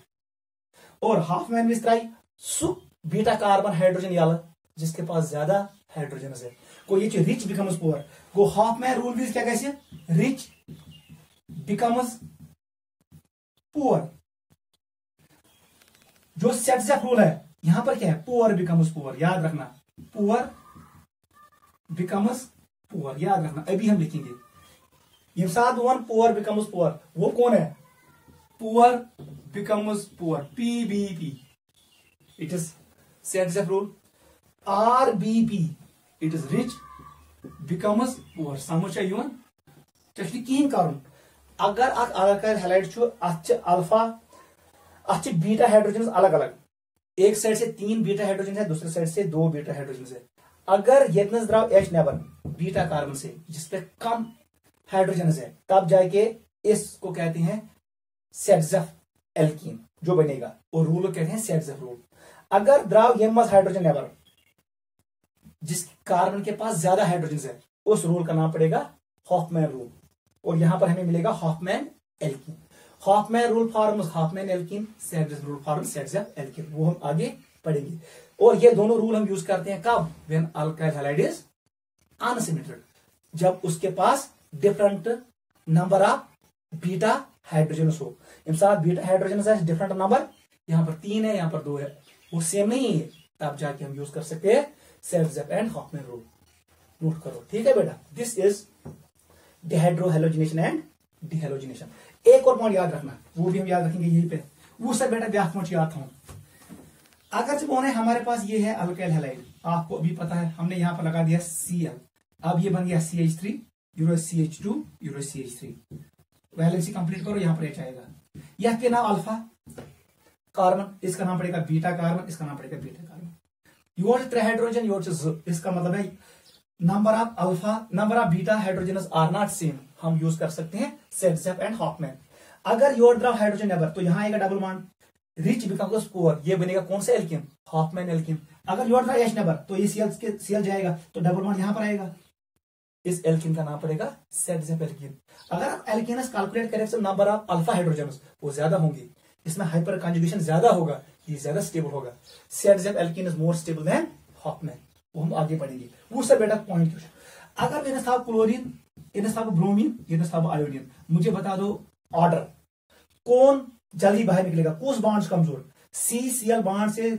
और हाफमैन में त्राई सु बीटा कार्बन हाइड्रोजन यल जिसके पास ज्यादा हाइड्रोजन है। को ये रिच बिकम्स पुअर। गो हाफमैन रूल भी क्या कैसे? Rich becomes poor. जो सेट-ज़ेफ रूल है यहां पर क्या है? पुअर बिकम्स पुअर, याद रखना। पुअर बिकम्स पुअर, याद रखना। अभी हम लिखेंगे ये साथ वन पुअर बिकम्स पुअर, वो कौन है? Poor becomes poor, PBP। It is Saytzeff rule. RBP, it is rich becomes poor. समझ यन कहीं कर। अगर alkyl halide alpha, uh beta hydrogen अलग अलग, एक साइड से 3 बीटा हाइड्रोजन है, दूसरे साइड से 2 बीटा हाइड्रोजन है। अगर यतनस द्राव H नेबर बीटा कार्बन से जिसपे कम हाइड्रोजन है, तब जाके इसको कहते हैं सेट-ज़ेफ एल्कीन जो बनेगा, और रूल कहते हैं सेट-ज़ेफ रूल। अगर द्राव यमस हाइड्रोजन नेबर जिस कार्बन के पास ज्यादा हाइड्रोजन है, उस रूल का नाम पड़ेगा हॉफमैन रूल। और यहां पर हमें मिलेगा Hofmann alkene. Hofmann rule forms Hofmann alkene, Saytzeff rule forms Saytzeff alkene. वो हम आगे पढ़ेंगे। और ये दोनों रूल हम यूज करते हैं कब? When alkyl halide is unsymmetric, जब उसके पास different number of beta hydrogen हो। साथ बीटा हाइड्रोजन है डिफरेंट नंबर, यहां पर 3 है, यहां पर 2 है, वो सेम नहीं है, तब जाके हम यूज कर सकते हैं Saytzeff and Hofmann rule. Note करो, ठीक है बेटा। This is dehydrohalogenation and dehalogenation. एक और पॉइंट याद रखना, वो भी हम याद रखेंगे यहीं पे। वो सब बेटा ब्याह पहुंच याद था। अगर जब हमारे पास ये है अल्काइल हैलाइड, आपको अभी पता है, हमने यहां पर लगा दिया Cl, अब ये बन गया CH3 euro CH2 euro CH3। Valency complete करो, यहां पर H आएगा। यह के नाम अल्फा कार्बन, इसका नाम पड़ेगा बीटा कार्बन, इसका नाम पड़ेगा beta carbon. Your 3 hydrogen, your इसका मतलब है number of alpha, number of beta hydrogen are not same. हम यूज कर सकते हैं सेट-ज़ेफ एंड हॉफमैन। अगर योर द्राव हाइड्रोजन नेबर, तो यहां आएगा double bond, rich becomes poor, ये बनेगा कौन सा एल्कीन? Hofmann alkene. अगर योर द्राव H नेबर, तो ये Cl जाएगा, तो डबल बॉन्ड यहां पर आएगा, इस एल्कीन का नाम पड़ेगा सेट-ज़ेफ एल्कीन। अगर आप एल्कीनस कैलकुलेट करें तो नंबर ऑफ अल्फा हाइड्रोजन वो ज्यादा होंगे, इसमें हाइपर कंजुगेशन ज्यादा होगा, ये ज्यादा स्टेबल होगा। Saytzeff alkene is more stable than Hofmann, वो हम आगे पढ़ेंगे। वो सब बेटा पॉइंट। अगर मेरे साथ क्लोरीन, इनके साथ ब्रोमीन, इनके साथ आयोडीन, मुझे बता दो ऑर्डर कौन जल्दी बाहर निकलेगा, कौन बॉन्ड कमजोर? CCl बॉन्ड से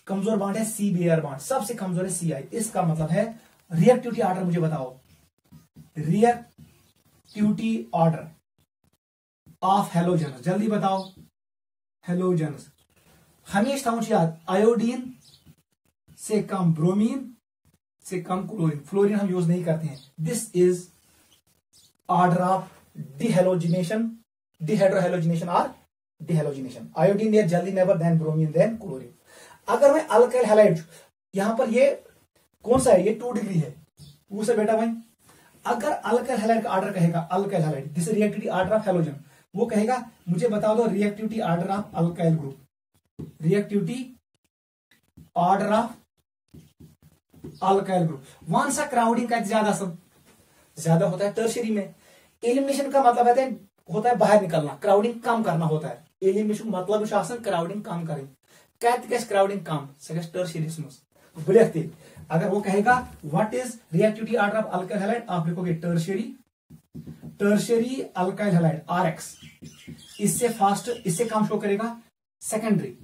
कमजोर बॉन्ड है CBr बॉन्ड, सबसे कमजोर है Ci। इसका मतलब है रिएक्टिविटी ऑर्डर मुझे बताओ, रिएक्टिविटी ऑर्डर ऑफ हेलोजन, जल्दी बताओ। हेलोजन हमेशा याद, आयोडीन से कम ब्रोमीन से कम क्लोरीन, फ्लोरीन हम यूज नहीं करते हैं। This is order of dehalogenation, dehydrohalogenation और डिहेलोजिनेशन। आयोडीन इज जल्दी never than bromine than chlorine. अगर मैं अल्काइल हैलाइड, यहां पर ये कौन सा है? ये 2 डिग्री है। वो से बेटा भाई, अगर अल्काइल हैलाइड का ऑर्डर कहेगा alkyl halide, this reactivity order of halogen, वो कहेगा मुझे बता दो reactivity order of alkyl group, reactivity order of alkyl group. One सा क्राउडिंग का ज्यादा होता है टर्शियरी में। एलिमिनेशन का मतलब होता है बाहर निकलना, क्राउडिंग कम करना होता है। एलिमिनेशन मतलब क्राउडिंग कम करें, क्राउडिंग कम टर्शियरी। अगर वो कहेगा what is reactivity order of alkyl halide, आप लिखोगे tertiary tertiary alkyl halide RX इससे फास्ट, इससे कम शो करेगा सेकेंडरी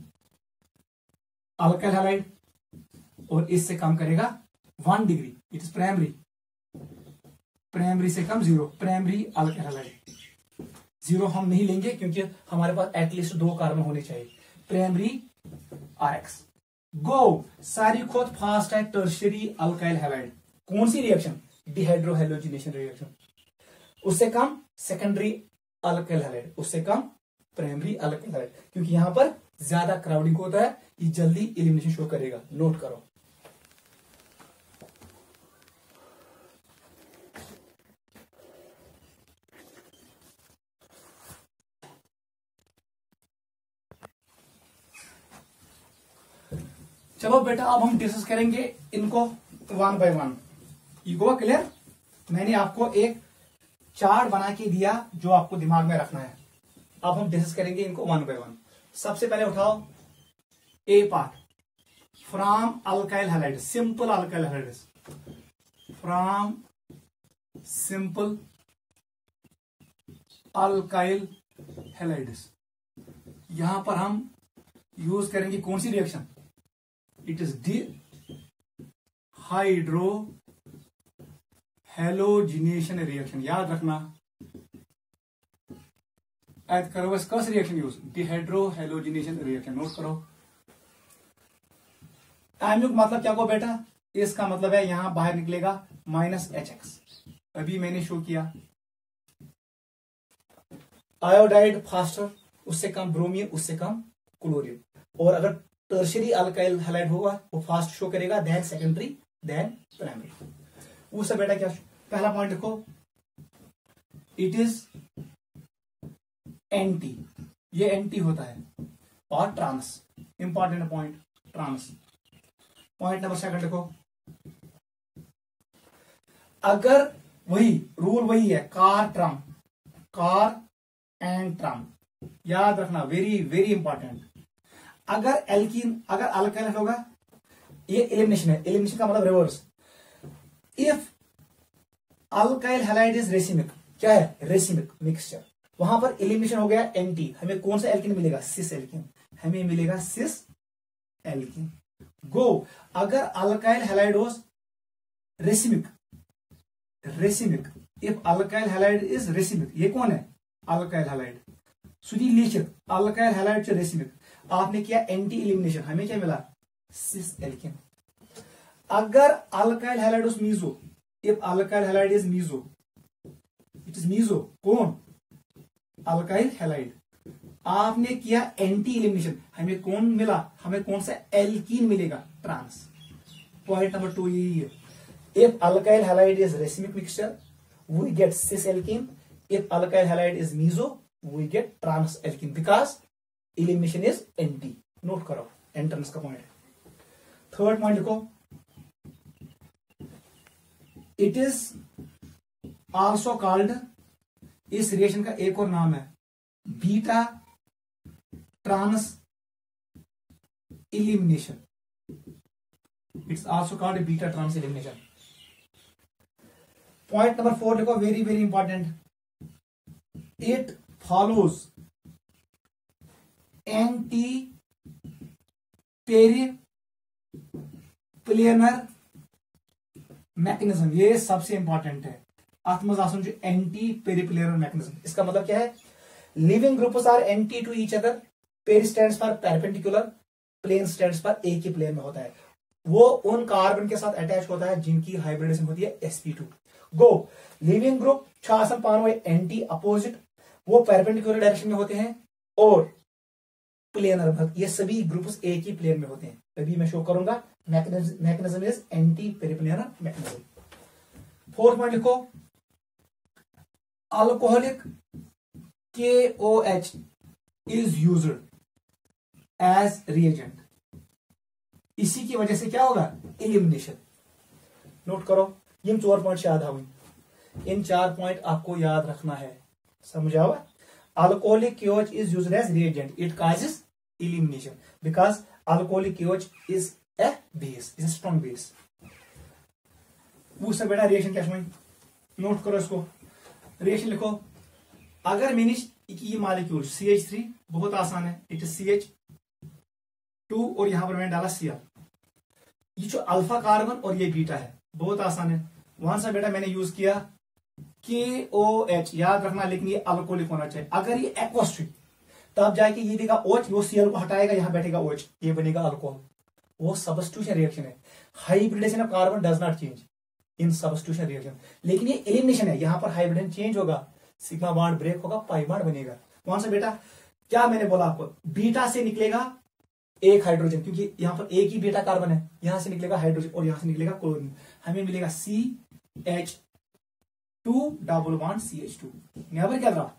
अल्काइल हैलाइड, और इससे कम करेगा 1 degree, it is primary. Primary से कम 0, प्राइमरी अल्काइल हैलाइड। 0 हम नहीं लेंगे क्योंकि हमारे पास एटलीस्ट 2 कार्बन होने चाहिए। Primary RX। गो, सारी खोद फास्ट है टर्शियरी अल्काइल हैलाइड। कौन सी रिएक्शन? Dehydrohalogenation reaction. उससे कम सेकेंडरी अल्काइल हैलाइड, उससे कम प्राइमरी अल्काइल हैलाइड, क्योंकि यहां पर ज्यादा क्राउडिंग होता है, ये जल्दी एलिमिनेशन शो करेगा। नोट करो। चलो बेटा, अब हम डिस्कस करेंगे इनको 1 बाय 1। ये हुआ क्लियर? मैंने आपको एक चार्ट बना के दिया जो आपको दिमाग में रखना है। अब हम डिस्कस करेंगे इनको 1 बाय 1। सबसे पहले उठाओ A part, from alkyl halide, simple alkyl halide, from simple alkyl halides. यहां पर हम यूज करेंगे कौन सी reaction? It is dehydrohalogenation reaction. याद रखना, ऐड करो बस, कौन सी reaction use? Dehydrohalogenation reaction. Note करो। आयनिक मतलब क्या को बेटा? इसका मतलब है यहां बाहर निकलेगा -HX। अभी मैंने शो किया। आयोडाइड फास्टर, उससे कम ब्रोमीन, उससे कम क्लोरीन। और अगर टर्शियरी अल्काइल हैलाइड होगा वो फास्ट शो करेगा देन सेकेंडरी देन प्राइमरी। वो सब बेटा क्या? पहला पॉइंट देखो, इट इज एंटी, ये एंटी होता है, और trans, important point trans. Point number second देखो, अगर वही रूल वही है, car tram, car and tram, याद रखना, वेरी वेरी इंपॉर्टेंट। अगर एल्कीन, अगर अल्काइल होगा, ये एलिमिनेशन है। एलिमिनेशन का मतलब reverse. If alkyl halide is racemic, क्या है? रेसिमिक मिक्सचर, वहां पर एलिमिनेशन हो गया एंटी। हमें कौन सा एल्कीन मिलेगा? सिस एल्कीन, हमें मिलेगा सिस एल्कीन। गो, अगर अल्काइल हैलाइड हो racemic, racemic, if alkyl halide is racemic, ये कौन है? Alkyl halide. सुधी लिखित, अल्काइल हैलाइड से रेसिमिक, आपने किया एंटी एलिमिनेशन, हमें क्या मिला? Cis alkene. अगर alkyl halide is meso, if alkyl halide is meso, it is meso, कौन? Alkyl halide. आपने किया एंटी एलिमिनेशन, हमें कौन मिला? हमें कौन सा एल्कीन मिलेगा? ट्रांस। पॉइंट नंबर 2 यही है। If alkyl halide is racemic mixture, we get cis alkene. If alkyl halide is meso, we get trans alkene, because elimination is anti. Note करो, एंट्रेंस का पॉइंट। थर्ड पॉइंट लिखो, it is also called, इस reaction का एक और नाम है beta trans elimination. It's also called beta trans elimination. Point number 4 देखो, very very important. It follows anti periplanar mechanism, ये सबसे इंपॉर्टेंट है। आत्मजासन जो एंटी पेरिप्लेनर मैकेनिज्म, इसका मतलब क्या है? Leaving groups are anti to each other, peri stands for perpendicular, plane stands for एक ही प्लेन में होता है। वो उन कार्बन के साथ अटैच होता है जिनकी हाइब्रिडेशन होती है sp2। गो, लिविंग ग्रुप छासन पान एंटी अपोजिट, वो परपेंडिकुलर डायरेक्शन में होते हैं, और प्लेनर, ये सभी ग्रुप्स एक ही प्लेन में होते हैं। अभी मैं शो करूंगा। Mechanism is anti periplanar mechanism. Fourth point लिखो, alcoholic KOH is used as reagent. इसी की वजह से क्या होगा? एलिमिनेशन। नोट करो, ये 4 पॉइंट याद आवे, इन 4 पॉइंट आपको याद रखना है। समझा हुआ? Alcoholic KOH is used as reagent. It causes elimination because alcoholic KOH is a base, is a strong base. वो सब बेटा रिएक्शन क्या समझ? नोट करो इसको। रिएक्शन लिखो। अगर मैंने ये मॉलिक्यूल CH3 बहुत आसान है, इट इज CH2 और यहां पर मैंने डाला Cl। ये जो अल्फा कार्बन और ये बीटा है बहुत आसान है। वहां से बेटा मैंने यूज किया KOH, याद रखना, लेकिन ये अल्कोहलिक होना चाहिए। अगर ये एक्वस तब जाके ये देगा OH, वो Cl को हटाएगा, यहां बैठेगा OH, ये बनेगा अल्कोहल। वो सब्स्टिट्यूशन रिएक्शन है। Hybridisation of carbon does not change in substitution reaction, लेकिन ये एलिमिनेशन है। यहां पर हाइब्रिडेशन चेंज होगा, सिग्मा बॉन्ड ब्रेक होगा, पाई बॉन्ड बनेगा। कौन सा बेटा, क्या मैंने बोला आपको, बीटा से निकलेगा एक हाइड्रोजन, क्योंकि यहां पर एक ही बीटा कार्बन है, यहां से निकलेगा हाइड्रोजन और यहां से निकलेगा क्लोरीन, हमें मिलेगा CH2 डबल बॉन्ड CH2। यहां पर क्या रहा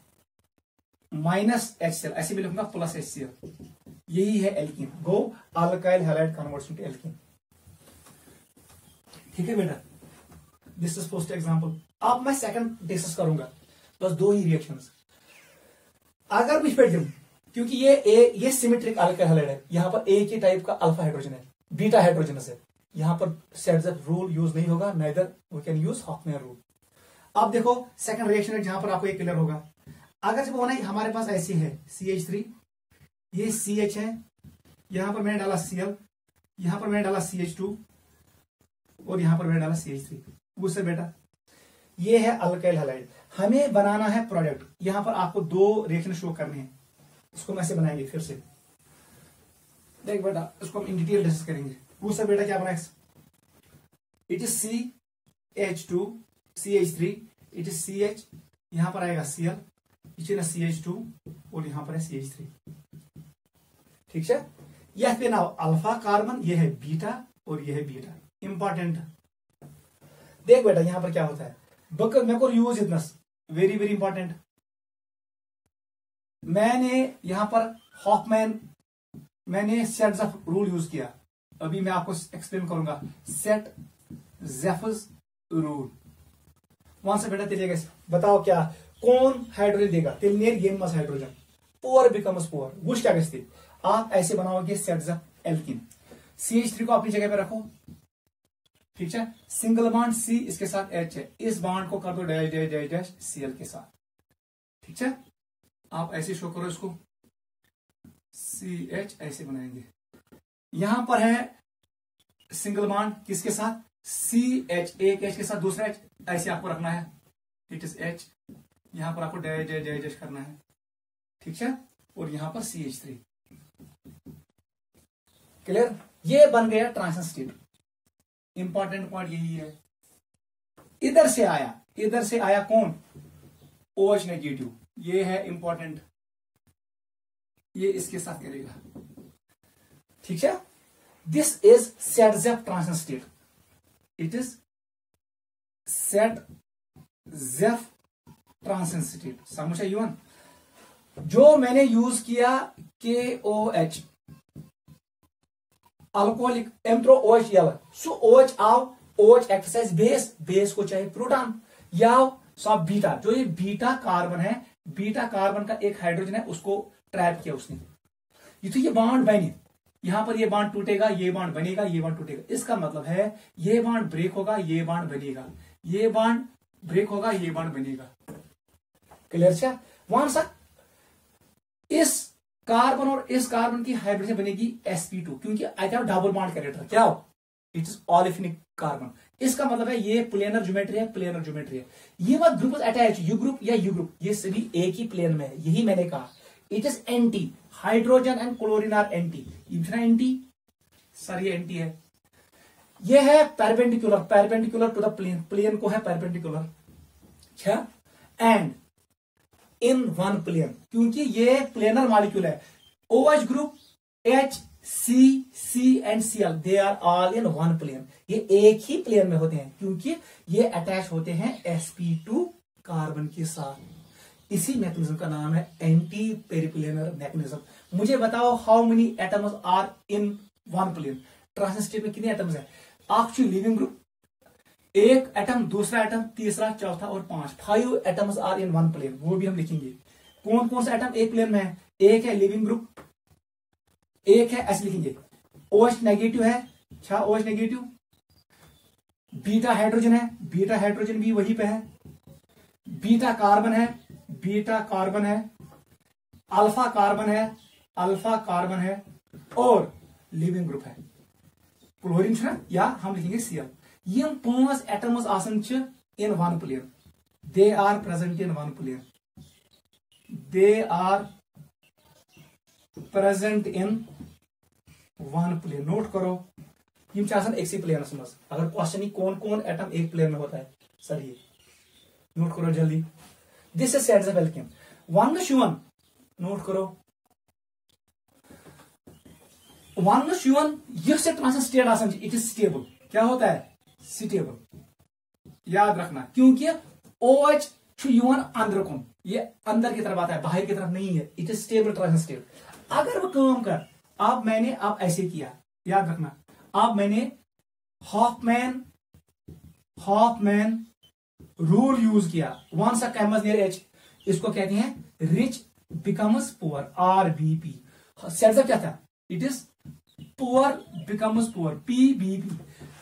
माइनस HCl, ऐसे भी लिखूंगा प्लस HCl, यही है एल्कीन। गो alkyl halide converts into alkene. ठीक है बेटा, दिस इज फर्स्ट एग्जांपल। अब मैं सेकंड डिस्कस करूंगा, बस दो ही रिएक्शंस। अगर भी स्पेक्ट्रम, क्योंकि ये सिमेट्रिक अल्काइल हैलाइड है, यहां पर एक ही टाइप का अल्फा हाइड्रोजन है, बीटा हाइड्रोजन है, यहां पर सेट्सअप रूल यूज नहीं होगा, neither we can use Hofmann rule. अब देखो सेकंड रिएक्शन है जहां पर आपको एक क्लियर होगा। अगर जब होना हमारे पास ऐसी है CH3, ये CH है, यहां पर मैंने डाला Cl, यहां पर मैंने डाला CH2 और यहां पर मैंने डाला CH3। उससे बेटा ये है अल्काइल हैलाइड। हमें बनाना है प्रोडक्ट। यहां पर आपको दो रिएक्शन शो करने हैं, इसको हम ऐसे बनाएंगे। फिर से देख बेटा, इसको हम इन डिटेल डिस्कस करेंगे। उससे बेटा क्या बना, it is CH2 CH3, it is CH, यहां पर आएगा Cl, इसे CH2 और यहां पर है CH3। ठीक है, यह पे ना अल्फा कार्बन, ये है बीटा और ये है बीटा। इंपॉर्टेंट देख बेटा, यहां पर क्या होता है, मेरे को यूज इतना वेरी वेरी इंपॉर्टेंट। मैंने यहां पर हॉफमैन, मैंने सेट ज़ेफ रूल यूज किया, अभी मैं आपको एक्सप्लेन करूंगा। सेट ज़ेफस रूल, वहां से बेटा चलिएगा, बताओ क्या, कौन हाइड्रोजन देगा, तिलनेर येमस हाइड्रोजन, पोअर बिकम्स पोअर, वुश क्या कहते, आप ऐसे बनाओगे सेट ज़ेफ एल्कीन। CH3 को अपनी जगह पे रखो, ठीक है, सिंगल बॉन्ड C, इसके साथ H है, इस बॉन्ड को कर दो dash dash dash dash Cl के साथ। ठीक है, आप ऐसे शो करो इसको, CH ऐसे बनाएंगे। यहां पर है सिंगल बॉन्ड किसके साथ, CH, एक H के साथ दूसरा H, ऐसे आपको रखना है, इट इज H, यहां पर आपको डैश डैश डैश डैश करना है। ठीक है, और यहां पर CH3। क्लियर, ये बन गया ट्रांजिशन स्टेट। इंपॉर्टेंट पॉइंट यही है। इधर से आया कौन, OH नेगेटिव, ये है इंपॉर्टेंट, ये इसके साथ करेगा। ठीक है, this is Saytzeff transition state, it is Saytzeff transition state. समझ आई वन, जो मैंने यूज किया KOH alcoholic M3OHL, so OH आओ, OH एक्ट एज बेस को चाहे प्रोटॉन या सब बीटा, जो ये बीटा कार्बन है, बीटा कार्बन का एक हाइड्रोजन है, उसको ट्रैप किया उसने, ये तो ये बॉन्ड बने, यहां पर ये बॉन्ड टूटेगा, ये बॉन्ड बनेगा, ये बॉन्ड टूटेगा। इसका मतलब है ये बॉन्ड ब्रेक होगा, ये बॉन्ड बनेगा, ये बॉन्ड ब्रेक होगा, ये बॉन्ड बनेगा। क्लियर क्या, वहां सा इस कार्बन और इस कार्बन की हाइब्रिडेशन बनेगी sp2, क्योंकि I have double bond character, क्या हो, इट इज ऑलिफिनिक कार्बन। इसका मतलब है ये प्लेनर ज्योमेट्री है, प्लेनर ज्योमेट्री है। ये मत ग्रुप अटैच, यू ग्रुप या यू ग्रुप, ये सभी एक ही प्लेन में है, यही मैंने कहा। It is anti, hydrogen and chlorine are anti, anti sir, ये एंटी है। ये है perpendicular, perpendicular to the plane, plane को है परपेंडिकुलर, क्या, एंड इन वन प्लेन, क्योंकि ये प्लेनर मॉलिक्यूल है। OH group, H, C and Cl, they are all in one plane, ये एक ही प्लेन में होते हैं, क्योंकि ये अटैच होते हैं sp2 कार्बन के साथ। इसी मैकेनिज्म का नाम है एंटी पेरिप्लेनर मैकेनिज्म। मुझे बताओ how many atoms are in one plane, transition state में कितने एटम्स है, ऑक्सीजन लिविंग ग्रुप, एक एटम, दूसरा एटम, तीसरा, चौथा और 5 atoms are in one plane, वो भी हम लिखेंगे। कौन कौन सा एटम एक प्लेन में है, एक है लिविंग ग्रुप, एक है, ऐसे लिखेंगे, OH नेगेटिव है, अच्छा OH नेगेटिव, बीटा हाइड्रोजन है, बीटा हाइड्रोजन भी वहीं पे है, बीटा कार्बन है, बीटा कार्बन है, अल्फा कार्बन है, अल्फा कार्बन है, और लिविंग ग्रुप है क्लोरीन है, या हम लिखेंगे Cl। यम 5 एटम्स आसन छ in one plane, they are present in one plane, they are present in one plane. Note करो यम एक प्लेनस मज। अगर क्वेश्चन कौन कौन एटम एक प्लेन में होता है सर ये नोट करो जल्दी। This is sets of alkene. One note करो, वन यह ट्रांजिशन स्टेट आसान इट इज स्टेबल। क्या होता है? स्टेबल। याद रखना, क्योंकि OH अंदर कुन, ये अंदर की तरफ आता है, बाहर की तरफ नहीं है। It is stable transition state. अगर वो काम कर, अब मैंने अब ऐसे किया, याद रखना, अब मैंने हॉफमैन रूल यूज किया। वन सा कम्स नियर H, इसको कहते हैं rich becomes poor, RBP। Sets of क्या था? It is poor becomes poor, PBP।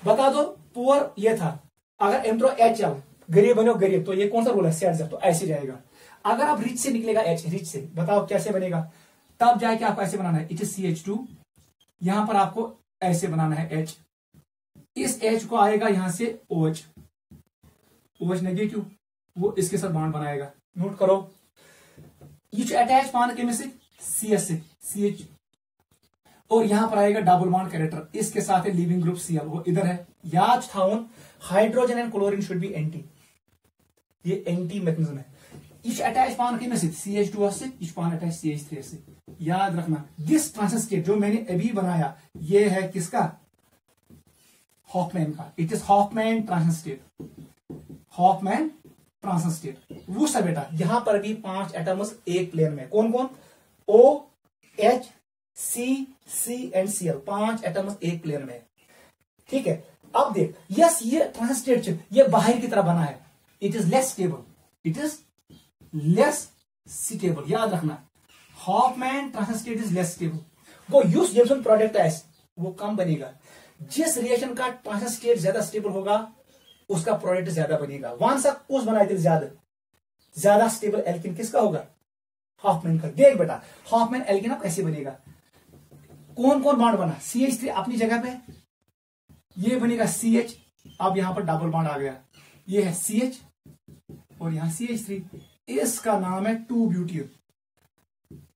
बता दो पुअर ये था, अगर एम्ट्रो HL गरीब बनो गरीब, तो ये कौन सा रूल है? सेट्स ऑफ, तो ऐसे जाएगा। अगर अब रिच से निकलेगा H, रिच से, बताओ कैसे बनेगा? तब जाके आपको ऐसे बनाना है, इट इज CH2। यहां पर आपको ऐसे बनाना है H, इस H को आएगा यहां से OH, OH नेगेटिव, वो इसके साथ बॉन्ड बनाएगा। नोट करो, ये अटैच बॉन्ड के में से CS से CH, और यहां पर आएगा डबल बॉन्ड कैरेक्टर, इसके साथ है लिविंग ग्रुप Cl, वो इधर है। याद थाउन hydrogen and chlorine should be anti, ये एंटी मैकेनिज्म है। ये अटैच बॉन्ड के में से CH2 से, ये बॉन्ड अटैच CH3 से। याद रखना, दिस ट्रांजिशन स्टेट जो मैंने अभी बनाया, ये है किसका? हॉफमैन का। It is Hofmann transition state, Hofmann transition state. वो सब बेटा, यहां पर भी 5 एटम्स एक प्लेन में, कौन कौन? OH, C and Cl, 5 atoms एक प्लेन में। ठीक है, अब देख, यस ये ट्रांजिशन स्टेट ये बाहर की तरफ बना है, it is less stable, it is less stable. याद रखना, Hofmann transition state is less stable. वो यूज जेम्सन प्रोडक्ट है वो कम बनेगा। जिस रिएक्शन का ट्रांजिशन स्टेट ज्यादा स्टेबल होगा उसका प्रोडक्ट ज्यादा बनेगा। वन सा कुछ बनाए थे ज्यादा स्टेबल एल्किन किसका होगा? हॉफमैन का। देख बेटा, हॉफमैन एल्किन अब कैसे बनेगा? कौन कौन बॉन्ड बना? CH3 अपनी जगह पे, ये बनेगा CH, अब यहां पर डबल बॉन्ड आ गया, ये है CH और यहां CH3, इसका नाम है 2-ब्यूटीन,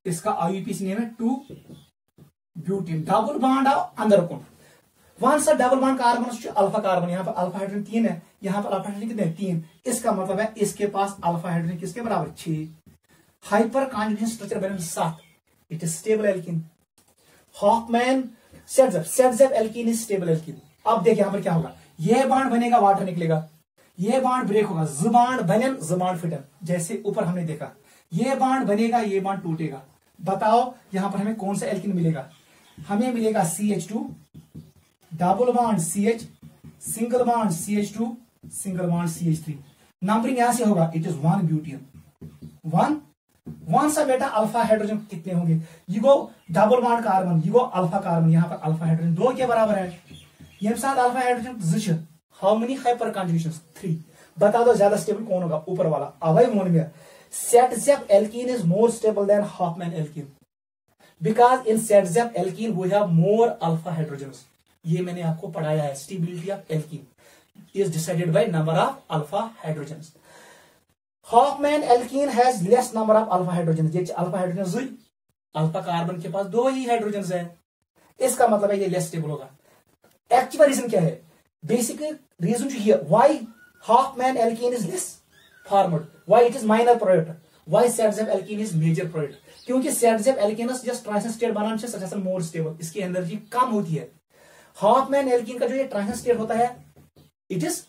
इसका IUPAC नेम है 2-ब्यूटीन। डबल बॉन्ड अंदर कौन? वन सा double bond carbon, alpha carbon, यहां पर अल्फा हाइड्रोजन 3 है, यहां पर अल्फा हाइड्रोजन कितने? 3। इसका मतलब है इसके पास अल्फा हाइड्रोजन किसके बराबर? 6। हाइपर कॉन्जुगेशन स्ट्रक्चर बने 7। It is stable alkene. Hofmann Saytzeff alkene is stable alkene. अब देख यहां पर क्या होगा, यह बॉन्ड बनेगा, वाटर निकलेगा, यह बॉन्ड ब्रेक होगा, ज बॉन्ड बनन ज बॉन्ड फिटन, जैसे ऊपर हमने देखा। यह बॉन्ड बनेगा, यह बॉन्ड टूटेगा। बताओ यहां पर हमें कौन सा एल्किन मिलेगा? हमें मिलेगा CH2, double bond CH, single bond CH2, single bond CH3। Numbering यहां से होगा, इट इज 1-ब्यूटीन। वन सा बेटा अल्फा हाइड्रोजन कितने होंगे? ये गो डबल बॉन्ड कार्बन, ये गो अल्फा कार्बन, यहां पर अल्फा हाइड्रोजन 2 के बराबर है। ये साथ alpha hydrogen 2। How many hyperconjugations? 3। बता दो ज्यादा स्टेबल कौन होगा? ऊपर वाला। अवय मोन में Saytzeff alkene is more stable than Hofmann alkene, because in Saytzeff alkene we have more alpha hydrogens. ये मैंने आपको पढ़ाया है, stability of alkene is decided by number of alpha hydrogens. Hofmann alkene has less number of alpha hydrogen. ये alpha hydrogen 2, alpha carbon के पास 2 ही hydrogen है, इसका मतलब है ये लेस स्टेबल होगा। एक्चुअल रीजन क्या है? Basic reason here why Hofmann alkene is less formed, why it is minor product, why Saytzeff alkene is major product. क्योंकि Saytzeff alkenes just transition state बनाने से successful more stable, इसकी energy कम होती है। Hoffmann alkene का जो ये ट्रांजिशन स्टेट होता है, इट इज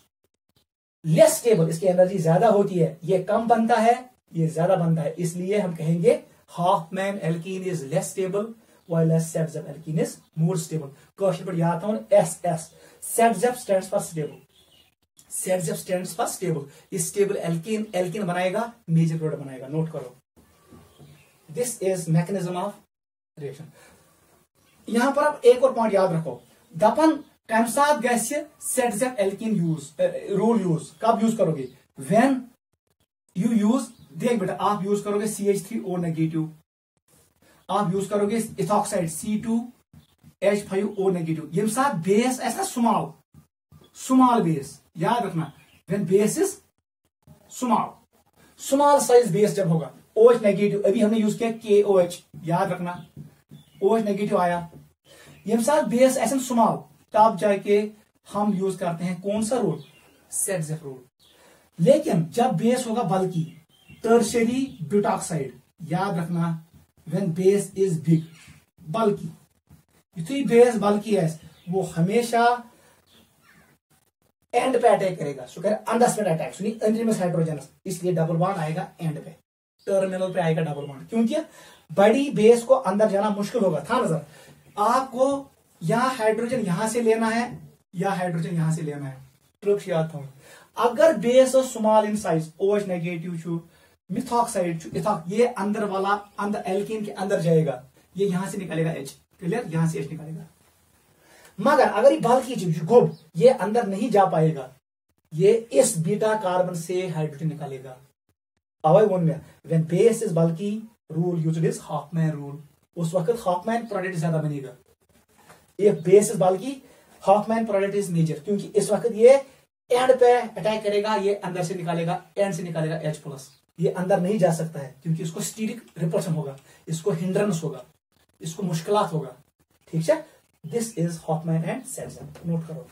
लेस स्टेबल, इसकी एनर्जी ज्यादा होती है। ये कम बनता है, ये ज्यादा बनता है, इसलिए हम कहेंगे Hofmann alkene is less stable while Saytzeff alkene is more stable. Question पर याद था SS, Saytzeff stands for stable, Saytzeff stands for stable. इस स्टेबल एल्कीन बनाएगा, मेजर प्रोडक्ट बनाएगा। नोट करो, this is mechanism of reaction. यहां पर आप एक और पॉइंट याद रखो, दपन कम साथ gas sets of alkene use rule use कब यूज करोगे? व्हेन यू यूज, देख बेटा आप यूज करोगे CH3O नेगेटिव, आप यूज करोगे इथॉक्साइड C2H5O नेगेटिव। ये साथ बेस ऐसा स्मॉल बेस, याद रखना when base is small size base जब होगा, OH नेगेटिव, अभी हमने यूज किया KOH, याद रखना OH नेगेटिव आया। ये साथ बेस ऐसा स्मॉल, तब जाके हम यूज करते हैं कौन सा रूल, सेटजेफ रूल। लेकिन जब बेस होगा बल्कि, टर्शरी ब्यूटॉक्साइड, याद रखना व्हेन बेस इज बिग, बल्कि, युथी बेस बल्कि है वो हमेशा एंड पे अटैक करेगा, सो कह अंडरस्टैंड अटैक, सुनिए अंतरिमस हाइड्रोजनस, इसलिए डबल बॉन्ड आएगा एंड पे, टर्मिनल पे आएगा डबल बॉन्ड, क्योंकि बड़ी बेस को अंदर जाना मुश्किल होगा। था नजर आपको, यहां हाइड्रोजन यहां से लेना है या हाइड्रोजन यहां से लेना है, ट्रिक्स याद था। अगर base small in size, OH negative methoxide ये अंदर वाला, अंदर एल्कीन के अंदर जाएगा, ये यहां से निकलेगा H, क्लियर, यहां से H निकलेगा। मगर अगर ये बल्कि गुब ये अंदर नहीं जा पाएगा, ये इस बीटा कार्बन से हाइड्रोजन निकालेगा। अवय वन में when base is bulky, rule used is Hofmann rule, उस वक्त हॉफमैन प्रोडक्ट ज्यादा बनेगा। If base is bulky, Hofmann product is major, क्योंकि इस वक्त ये एंड पे अटैक करेगा, ये अंदर से निकालेगा, एंड से निकालेगा H+, ये अंदर नहीं जा सकता है क्योंकि इसको स्टीरिक रिपल्शन होगा, इसको हिंड्रेंस होगा, इसको मुश्किलात होगा, ठीक है। This is Hofmann and Saytzeff, note करो।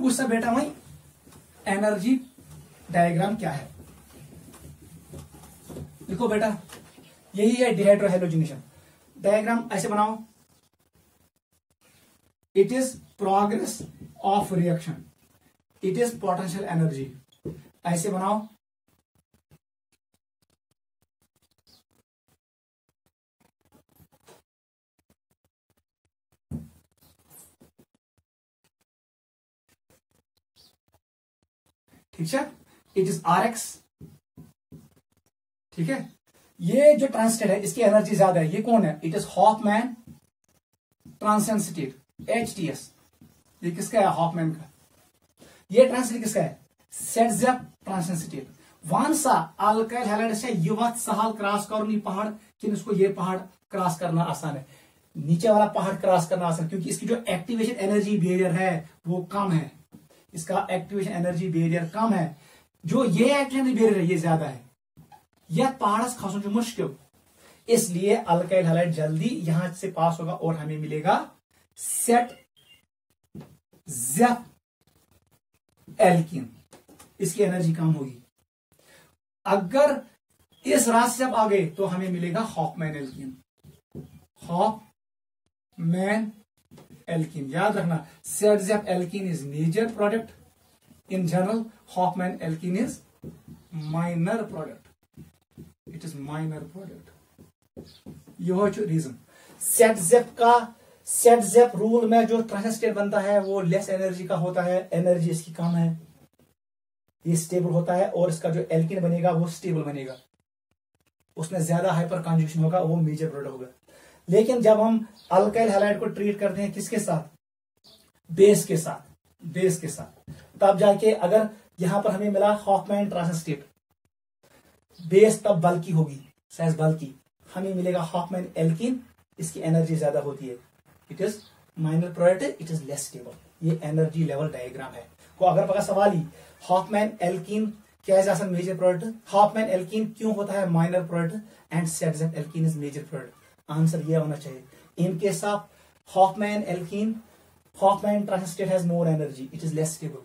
उससे बेटा वही एनर्जी डायग्राम क्या है, देखो बेटा यही है डिहाइड्रोहैलोजिनेशन डायग्राम, ऐसे बनाओ, it is progress of reaction, it is potential energy, ऐसे बनाओ। ठीक है, इट इज RX, ठीक है। ये जो ट्रांसस्टेट है इसकी एनर्जी ज्यादा है, ये कौन है, it is Hofmann transient state HTS, ये किसका है, हॉफमैन का। ये ट्रांसलेट किसका है, सेटजेफ ट्रांसिएंट स्टेट। वन सा अल्काइल हैलाइड से युवत सहल क्रॉस करो पहाड़, कि इसको ये पहाड़ क्रॉस करना आसान है, नीचे वाला पहाड़ क्रॉस करना आसान, क्योंकि इसकी जो एक्टिवेशन एनर्जी बैरियर है वो कम है, इसका एक्टिवेशन एनर्जी बैरियर कम है, जो ये एक्टिवेशन बैरियर है ये ज्यादा है, यह पहाड़ खासों जो मुश्किल, इसलिए अल्काइल हैलाइड जल्दी यहां से पास होगा और हमें मिलेगा सेट जेफ एल्कीन, इसकी एनर्जी कम होगी। अगर इस रास्ते जब आ गए तो हमें मिलेगा हॉफमैन एल्कीन, हॉफमैन एल्कीन, याद रखना Saytzeff alkene is major product in general, Hofmann alkene is minor product, it is minor product. यह रीजन सेटजेफ रूल में जो ट्रांजिशन स्टेट बनता है वो लेस एनर्जी का होता है, एनर्जी इसकी कम है, ये स्टेबल होता है, और इसका जो एल्कीन बनेगा वो स्टेबल बनेगा, उसमें ज्यादा हाइपर कॉन्जुगेशन होगा, वो मेजर प्रोडक्ट होगा। लेकिन जब हम अल्काइल हैलाइड को ट्रीट करते हैं किसके साथ, बेस के साथ, तब जाके अगर यहां पर हमें मिला हॉफमैन ट्रांजिशन स्टेट, बेस तब बल्कि होगी, साइज बल्कि, हमें मिलेगा हॉफमैन एल्कीन, इसकी एनर्जी ज्यादा होती है, it is minor product, it is less stable. ये एनर्जी लेवल डायग्राम है। को अगर पका सवाल ही हॉफमैन एल्कीन क्या है मेजर प्रोडक्ट, हॉफमैन एल्कीन क्यों होता है minor product and सेटजेफ alkene is major product, answer ये होना चाहिए। इन case of Hoffmann alkene, Hoffmann transition state has more energy, it is less stable,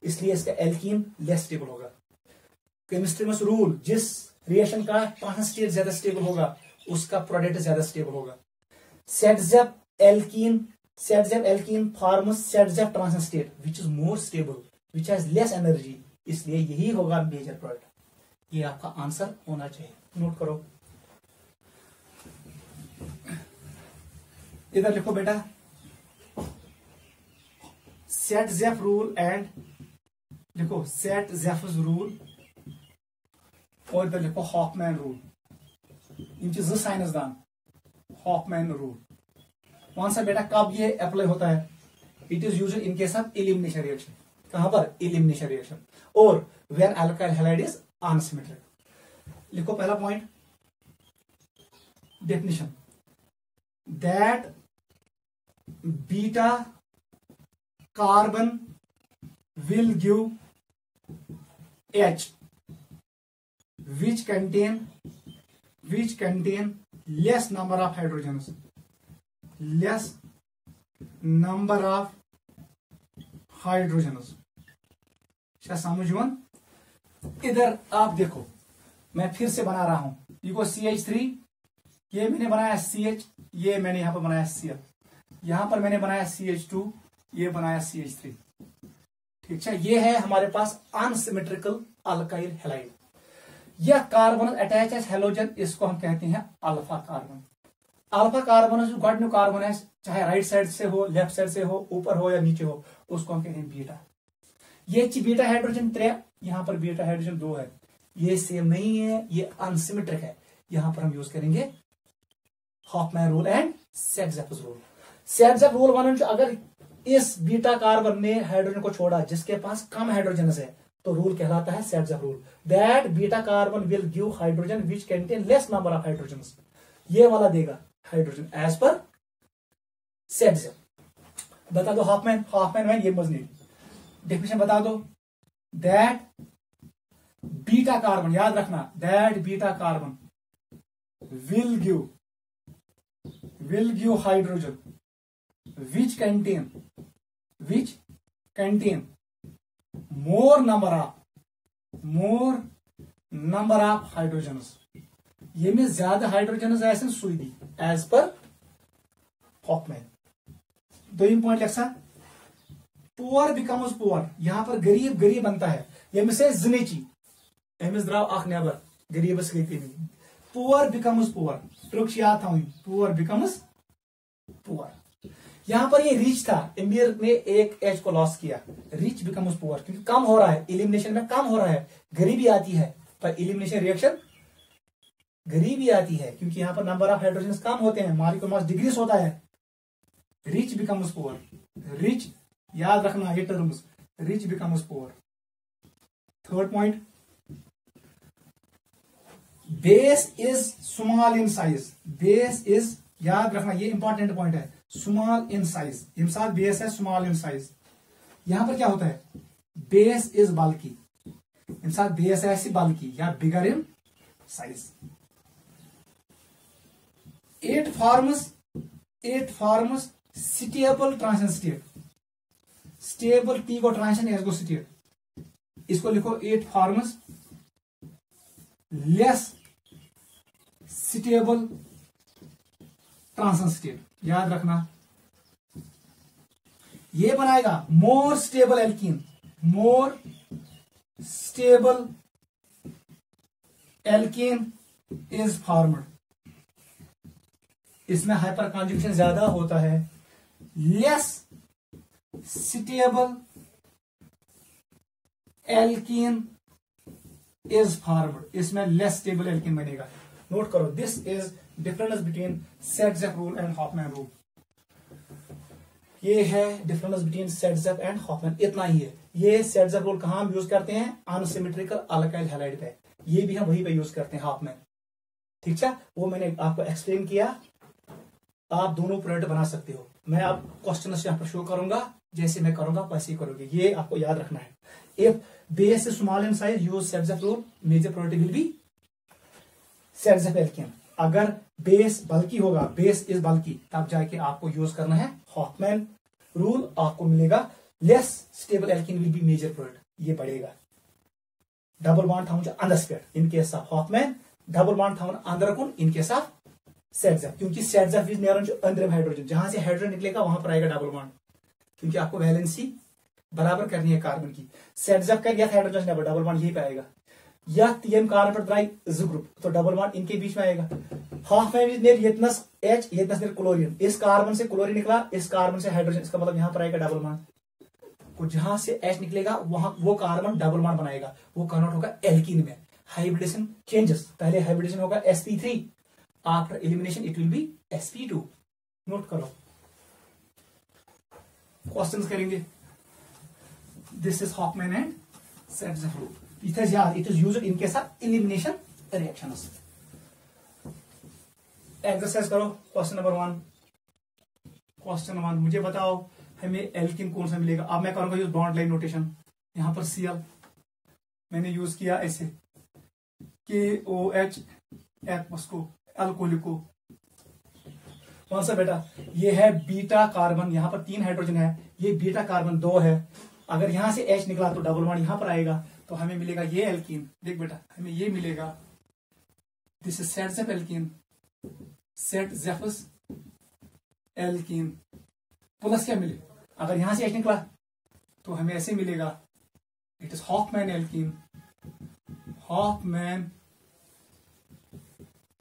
इसलिए इसका एल्कीन लेस स्टेबल होगा। केमिस्ट्री में रूल, जिस रिएक्शन का ट्रांजिशन स्टेट ज्यादा स्टेबल होगा उसका प्रोडक्ट ज्यादा स्टेबल होगा। सेटजेफ alkene forms सेटजेफ transition state which is more stable, which has less energy, इसलिए यही होगा मेजर प्रोडक्ट। ये आपका आंसर होना चाहिए, नोट करो। इधर लिखो बेटा सेटजेफ रूल एंड लिखो सेटजेफ रूल, और इधर लिखो हॉफमैन रूल, इन चीज साइंसदान हॉफमैन रूल। कौन सा बेटा कब ये अप्लाई होता है, it is used in case of elimination reaction, कहां पर, एलिमिनेशन रिएक्शन, और when alkyl halide is unsymmetric. लिखो पहला point, definition, that beta carbon will give H which contain less number of hydrogens, क्या समझ यन? इधर आप देखो, मैं फिर से बना रहा हूं, ये को CH3, ये मैंने बनाया CH, ये मैंने यहां पर बनाया Cl, यहां पर मैंने बनाया CH2, ये बनाया CH3, ठीक है। ये है हमारे पास अनसिमेट्रिकल अल्काइल हैलाइड। यह कार्बन अटैच है हेलोजन, इसको हम कहते हैं अल्फा कार्बन। अल्फा कार्बन जो गॉडन्यू कार्बन है, चाहे राइट साइड से हो, लेफ्ट साइड से हो, ऊपर हो या नीचे हो, उसको हम कहते हैं बीटा। ये बीटा हाइड्रोजन 3, यहां पर बीटा हाइड्रोजन 2 है, ये सेम नहीं है, ये अनसिमेट्रिक है। यहां पर हम यूज करेंगे Hofmann rule and Saytzeff's rule. Saytzeff rule one, अगर इस बीटा कार्बन ने हाइड्रोजन को छोड़ा जिसके पास कम हाइड्रोजन है, तो रूल कहलाता है set-Zapp rule, that beta carbon will give hydrogen which contain less number of hydrogen. ये वाला देगा हाइड्रोजन एज पर सेट-ज़ेप। बता दो हॉफमैन मैन, ये मजनी डेफिनेशन बता दो, दैट बीटा कार्बन, याद रखना, that beta carbon will give hydrogen which contain more number of hydrogens, ये में ज्यादा हाइड्रोजन ऐसे सुई दी एज पर हॉफमैन। दो पॉइंट लिखा, पुअर बिकम्स पुअर, यहां पर गरीब बनता है, ये से जिनेची एमिस द्राव अख नेबर, गरीबस गई कमी। पुअर बिकम्स पुअर, ट्रुक्स याद था, पुअर बिकम्स पुअर। यहां पर ये रिच था, एम्बियर ने एक एच को लॉस किया, रिच बिकम्स पुअर, क्योंकि कम हो रहा है, एलिमिनेशन में कम हो रहा है, गरीबी आती है, पर एलिमिनेशन रिएक्शन गरीबी आती है, क्योंकि यहां पर नंबर ऑफ हाइड्रोजन कम होते हैं, मॉलिक्यूलर मास डिक्रीज होता है। रिच बिकम्स पुअर, रिच याद रखना ये terms, rich becomes poor. Third point, base is small in size, base is, याद रखना ये इंपॉर्टेंट पॉइंट है, स्मॉल इन साइज। इमसाल बेस है स्मॉल इन साइज, यहां पर क्या होता है, बेस इज बल्की, इमसाल बेस है ऐसी बल्की या bigger in size. It forms stable transition state, stable T को ट्रांजिशन एस को स्टेट, इसको लिखो it forms less stable transition state, याद रखना। ये बनाएगा more stable alkene, more stable alkene is formed, इसमें हाइपर कॉन्जुगेशन ज्यादा होता है। Less stable alkene is formed, इसमें लेस स्टेबल एल्कीन बनेगा। नोट करो, this is difference between Saytzeff rule and Hofmann rule. ये है difference between Saytzeff and Hofmann, इतना ही है। ये सेट-ज़ेप रूल कहां हम यूज करते हैं, अनसिमेट्रिकल अल्काइल हैलाइड पे, ये भी हम वहीं पे यूज करते हैं हॉफमैन, ठीक है। वो मैंने आपको एक्सप्लेन किया, आप दोनों प्रोडक्ट बना सकते हो। मैं आप क्वेश्चन यहां पर शो करूंगा, जैसे मैं करूंगा वैसे ही करोगे, ये आपको याद रखना है। If base is small in size, use Saytzeff rule, major product will be Saytzeff alkene. अगर बेस बल्कि होगा, बेस इज बल्कि, तब जाके आपको यूज करना है हॉफमैन रूल, आपको मिलेगा less stable alkene will be major product, ये बढ़ेगा। डबल बॉन्ड थाउन अंदर in case of Hofmann, double bond थाउन अंदर कुन इन केस ऑफ सेट-ज़ेप, क्योंकि सेट-ज़ेप इज नेरन जो अंदर हाइड्रोजन, जहां से हाइड्रोजन निकलेगा वहां पर आएगा डबल बॉन्ड, क्योंकि आपको वैलेंसी बराबर करनी है कार्बन की। सेट-ज़ेप का हाइड्रोजन डबल बॉन्ड यही पे आएगा, या तीन कार्बन पर द्राई ज ग्रुप, तो डबल बॉन्ड इनके बीच में आएगा। हॉफमैन नेर येतनस एच, येतनस नेर क्लोरीन, इस कार्बन से क्लोरीन निकला, इस कार्बन से हाइड्रोजन, इसका मतलब यहां पर आएगा डबल बॉन्ड। तो जहां से एच निकलेगा वहां वो कार्बन डबल बॉन्ड बनाएगा, वो कन्वर्ट होगा एल्कीन में। हाइब्रिडेशन चेंजेस, पहले हाइब्रिडेशन होगा sp3, after elimination it will be sp2। Note करो, क्वेश्चंस करेंगे। This is Hoffman and Setzer rule. It is used in case of elimination reactions. Exercise करो। Question number 1। Question 1 मुझे बताओ हमें alkene कौन सा मिलेगा। अब मैं करूंगा यूज बॉन्ड लाइन नोटेशन। यहां पर Cl मैंने यूज किया ऐसे KOH एक्वस को अल्कोहलिक को। कौन सा बेटा, ये है बीटा कार्बन, यहां पर 3 हाइड्रोजन है, ये बीटा कार्बन 2 है। अगर यहां से H निकला तो डबल बॉन्ड यहां पर आएगा, तो हमें मिलेगा ये एल्कीन। देख बेटा हमें ये मिलेगा, this is set alkene, set जेफस एल्कीन। प्लस क्या मिले, अगर यहां से H निकला तो हमें ऐसे मिलेगा, it is Hofmann alkene, Hofmann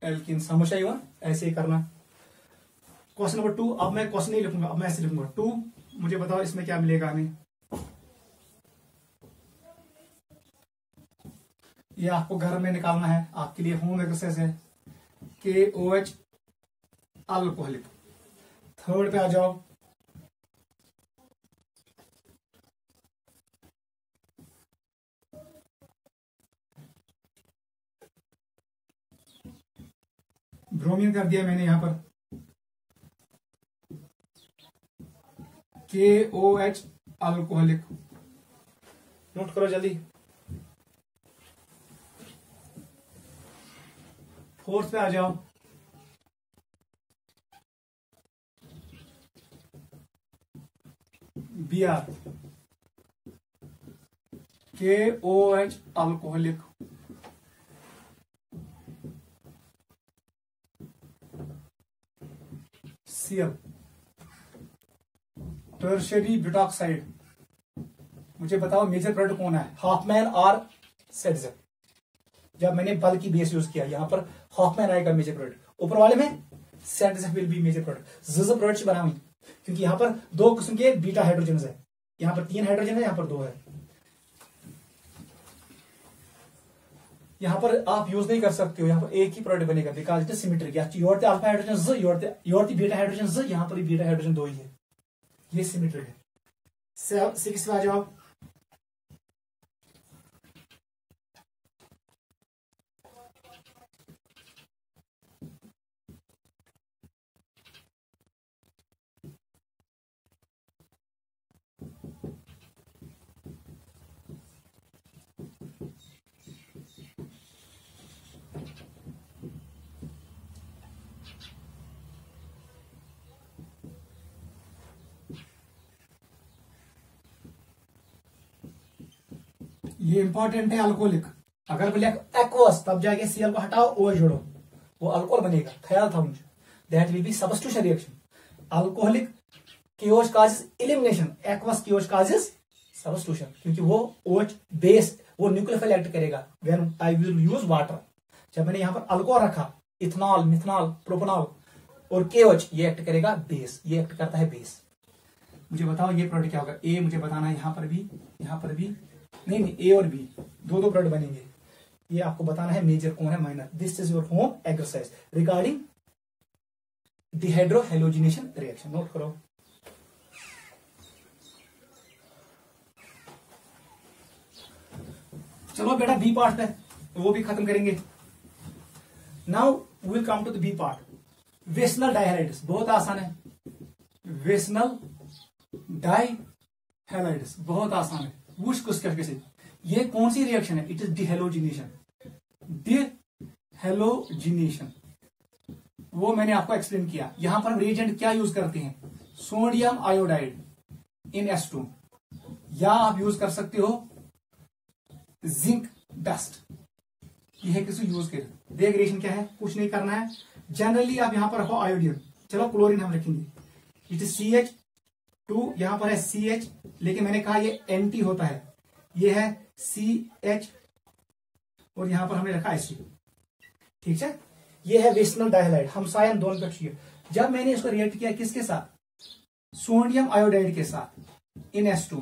alkene. समझ आई हुआ, ऐसे ही करना। Question number 2। अब मैं क्वेश्चन नहीं लिखूंगा, अब मैं ऐसे लिखूंगा 2। मुझे बताओ इसमें क्या मिलेगा हमें। ये आपको घर में निकालना है, आपके लिए होम एक्सरसाइज है। KOH alcoholic. थर्ड पे आ जाओ, ब्रोमीन कर दिया मैंने यहां पर, KOH अल्कोहलिक। नोट करो जल्दी। फोर्थ पे आ जाओ, Br, KOH alcoholic. Cl, tertiary butoxide. मुझे बताओ मेजर प्रोडक्ट कौन है, हॉफमैन और सेट्जर। जब मैंने बल की बेस यूज किया, यहां पर हॉफमैन आएगा मेजर प्रोडक्ट, ऊपर वाले में सेट्जर विल बी मेजर प्रोडक्ट। ज़ प्रोडक्ट बना हुई, क्योंकि यहां पर 2 किस्म के बीटा हाइड्रोजन है, यहां पर 3 हाइड्रोजन है, यहां पर 2 है। यहां पर आप यूज नहीं कर सकते हो, यहां पर एक ही प्रोडक्ट बनेगा, because it is symmetric. Your alpha hydrogen ज़, योर बीटा हाइड्रोजन ज़, यहां पर भी बीटा हाइड्रोजन 2 ही है, ये सिमेट्रिक है। 6 पे आ जाओ, ये इंपॉर्टेंट है अल्कोहलिक। अगर बोले एक्वस तब जाके Cl को हटाओ, OH जोड़ो, वो अल्कोहल बनेगा। ख्याल था मुझे, that will be substitution reaction. Alcoholic KOH causes elimination, aqueous KOH causes substitution, क्योंकि वो OH बेस, वो न्यूक्लियोफाइल एक्ट करेगा when I will use water. जब मैंने यहां पर अल्कोहल रखा, इथेनॉल, मिथेनॉल, प्रोपेनॉल और KOH, ये एक्ट करेगा बेस, ये एक्ट करता है बेस। मुझे बताओ ये प्रोडक्ट क्या होगा। ए मुझे बताना है, यहां पर भी नहीं, ए और बी 2 प्रोडक्ट बनेंगे। ये आपको बताना है मेजर कौन है, minor. This is your home exercise regarding dehydrohalogenation reaction. Note करो। चलो बेटा बी पार्ट पे, वो भी खत्म करेंगे। Now we will come to the B part. Vicinal dihalides, बहुत आसान है। वेसनल डाइहाइड्स बहुत आसान है। कैसे, ये कौन सी रिएक्शन है, इट इज डिहेलोजिनेशन। डिहेलोजिनेशन वो मैंने आपको एक्सप्लेन किया। यहां पर हम रिएजेंट क्या यूज करते हैं, सोडियम आयोडाइड इन S2, या आप यूज कर सकते हो जिंक डस्ट। ये है किसी यूज कर। देख रिएक्शन क्या है, कुछ नहीं करना है। जनरली आप यहां पर रखो आयोडीन, चलो क्लोरीन हम रखेंगे, इट इज CH2, यहां पर है CH, लेकिन मैंने कहा ये एंटी होता है, ये है CH और यहां पर हमने रखा H2। ठीक है, ये है वेसनल डाइहाइड। हम सायन दोनों पे चाहिए। जब मैंने इसको रिएक्ट किया किसके साथ, सोडियम आयोडाइड के साथ इन S2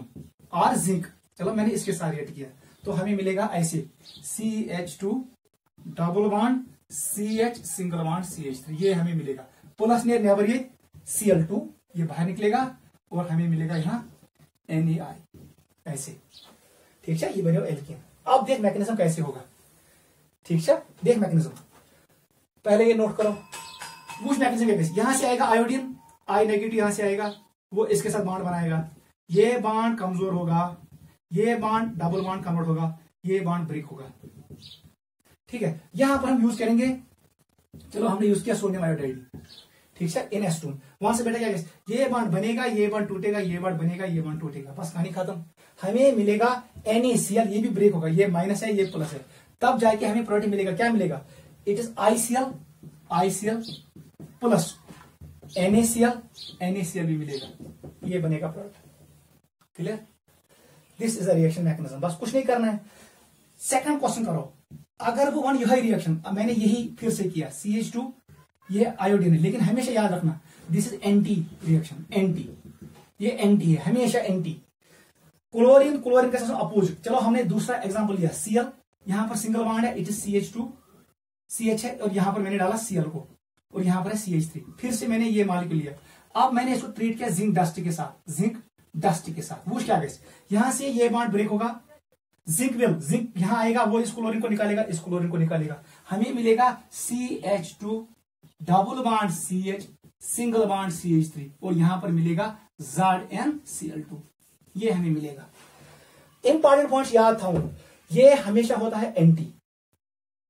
और जिंक, चलो मैंने इसके साथ रिएक्ट किया, तो हमें मिलेगा ऐसे CH2 double bond CH single bond CH3, ये हमें मिलेगा। प्लस नियर नेबर ये Cl2, ये बाहर निकलेगा और हमें मिलेगा यहां NaI। ऐसे, ठीक है, ये बने एल्कीन। अब देख मैकेनिज्म कैसे होगा, ठीक है, देख मैकेनिज्म, पहले ये नोट करो, वुश मैकेनिज्म कैसे, यहां से आएगा आयोडीन, आई नेगेटिव यहां से आएगा, वो इसके साथ बॉन्ड बनाएगा, ये बॉन्ड कमजोर होगा, ये बॉन्ड डबल बॉन्ड कन्वर्ट होगा, ये बॉन्ड ब्रेक होगा, ठीक है। यहां पर हम यूज करेंगे, चलो हमने यूज किया सोडियम आयोडाइड, ठीक है, इन एसीटोन, वहां से बेटा क्या, ये बॉन्ड बनेगा, ये बॉन्ड टूटेगा, ये बॉन्ड बनेगा, ये बॉन्ड टूटेगा, बस कहानी खत्म। हमें मिलेगा NaCl, ये भी ब्रेक होगा, ये माइनस है, ये प्लस है, तब जाके हमें प्रोडक्ट मिलेगा, क्या मिलेगा, it is ICl plus NaCl भी मिलेगा, ये बनेगा product, clear. This is a reaction mechanism, बस कुछ नहीं करना है। सेकंड क्वेश्चन करो, अगर वो वन यही रिएक्शन, मैंने यही फिर से किया, CH2 ये आयोडीन है, लेकिन हमेशा याद रखना this is anti reaction, anti, ये एंटी है, हमेशा एंटी। क्लोरीन के साथ अपोजिट, चलो हमने दूसरा एग्जांपल लिया, Cl, यहां पर सिंगल बॉन्ड है, इट इज CH2 CH है, और यहां पर मैंने डाला Cl को, और यहां पर है CH3, फिर से मैंने ये मॉलिक्यूल लिया, अब मैंने इसको ट्रीट किया जिंक डस्ट के साथ, वो क्या गैस, यहां से ये बॉन्ड ब्रेक होगा, जिंक यहां आएगा, वो इस क्लोरीन को निकालेगा, हमें मिलेगा CH2 double bond CH single bond CH3, और यहां पर मिलेगा ZnCl2, ये हमें मिलेगा। इंपॉर्टेंट पॉइंट्स याद था, ये हमेशा होता है एंटी,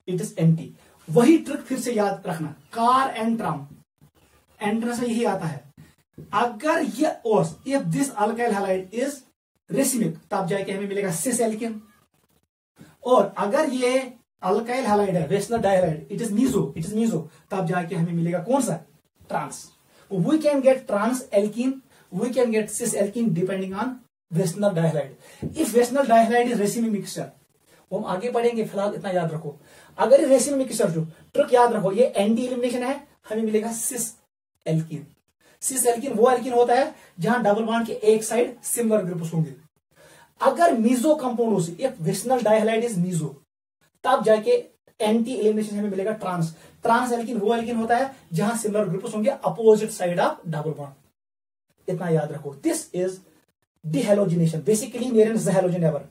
इट इज एंटी। वही ट्रिक फिर से याद रखना, कार एंट्रम, एंट्रम से यही आता है, अगर ये if this alkyl halide is racemic, तब जाके हमें मिलेगा सिस एल्केन, और अगर ये अल्काइल हैलाइड है, vicinal dihalide, it is meso, तब जाके हमें मिलेगा कौन सा, trans. We can get trans alkene, we can get cis alkene depending on vicinal dihalide. If vicinal dihalide is racemic mixture, वो हम आगे पढ़ेंगे, फिलहाल इतना याद रखो, अगर रेसिमिक मिक्सचर, जो ट्रिक याद रखो, ये एंटी एलिमिनेशन है, हमें मिलेगा सिस एल्कीन। वो एल्कीन होता है जहां डबल बॉन्ड के एक साइड सिमिलर ग्रुप्स होंगे। अगर मीजो कंपाउंड हो, if vicinal dihalide is meso, तब जाके एंटी एलिमिनेशन हमें मिलेगा ट्रांस एल्कीन, वो एल्कीन होता है जहां सिमिलर ग्रुप्स होंगे opposite side of double bond, इतना याद रखो। दिस इज डिहेलोजिनेशन, बेसिकली मेरे हैलोजन एवर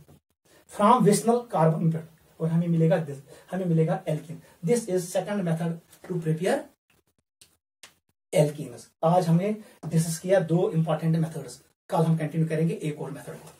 फ्रॉम वेस्नल कार्बन पे, और हमें मिलेगा alkene. This is second method to prepare alkenes. आज हमने डिस्कस किया 2 इंपॉर्टेंट मेथड्स, कल हम कंटिन्यू करेंगे एक और मेथड को।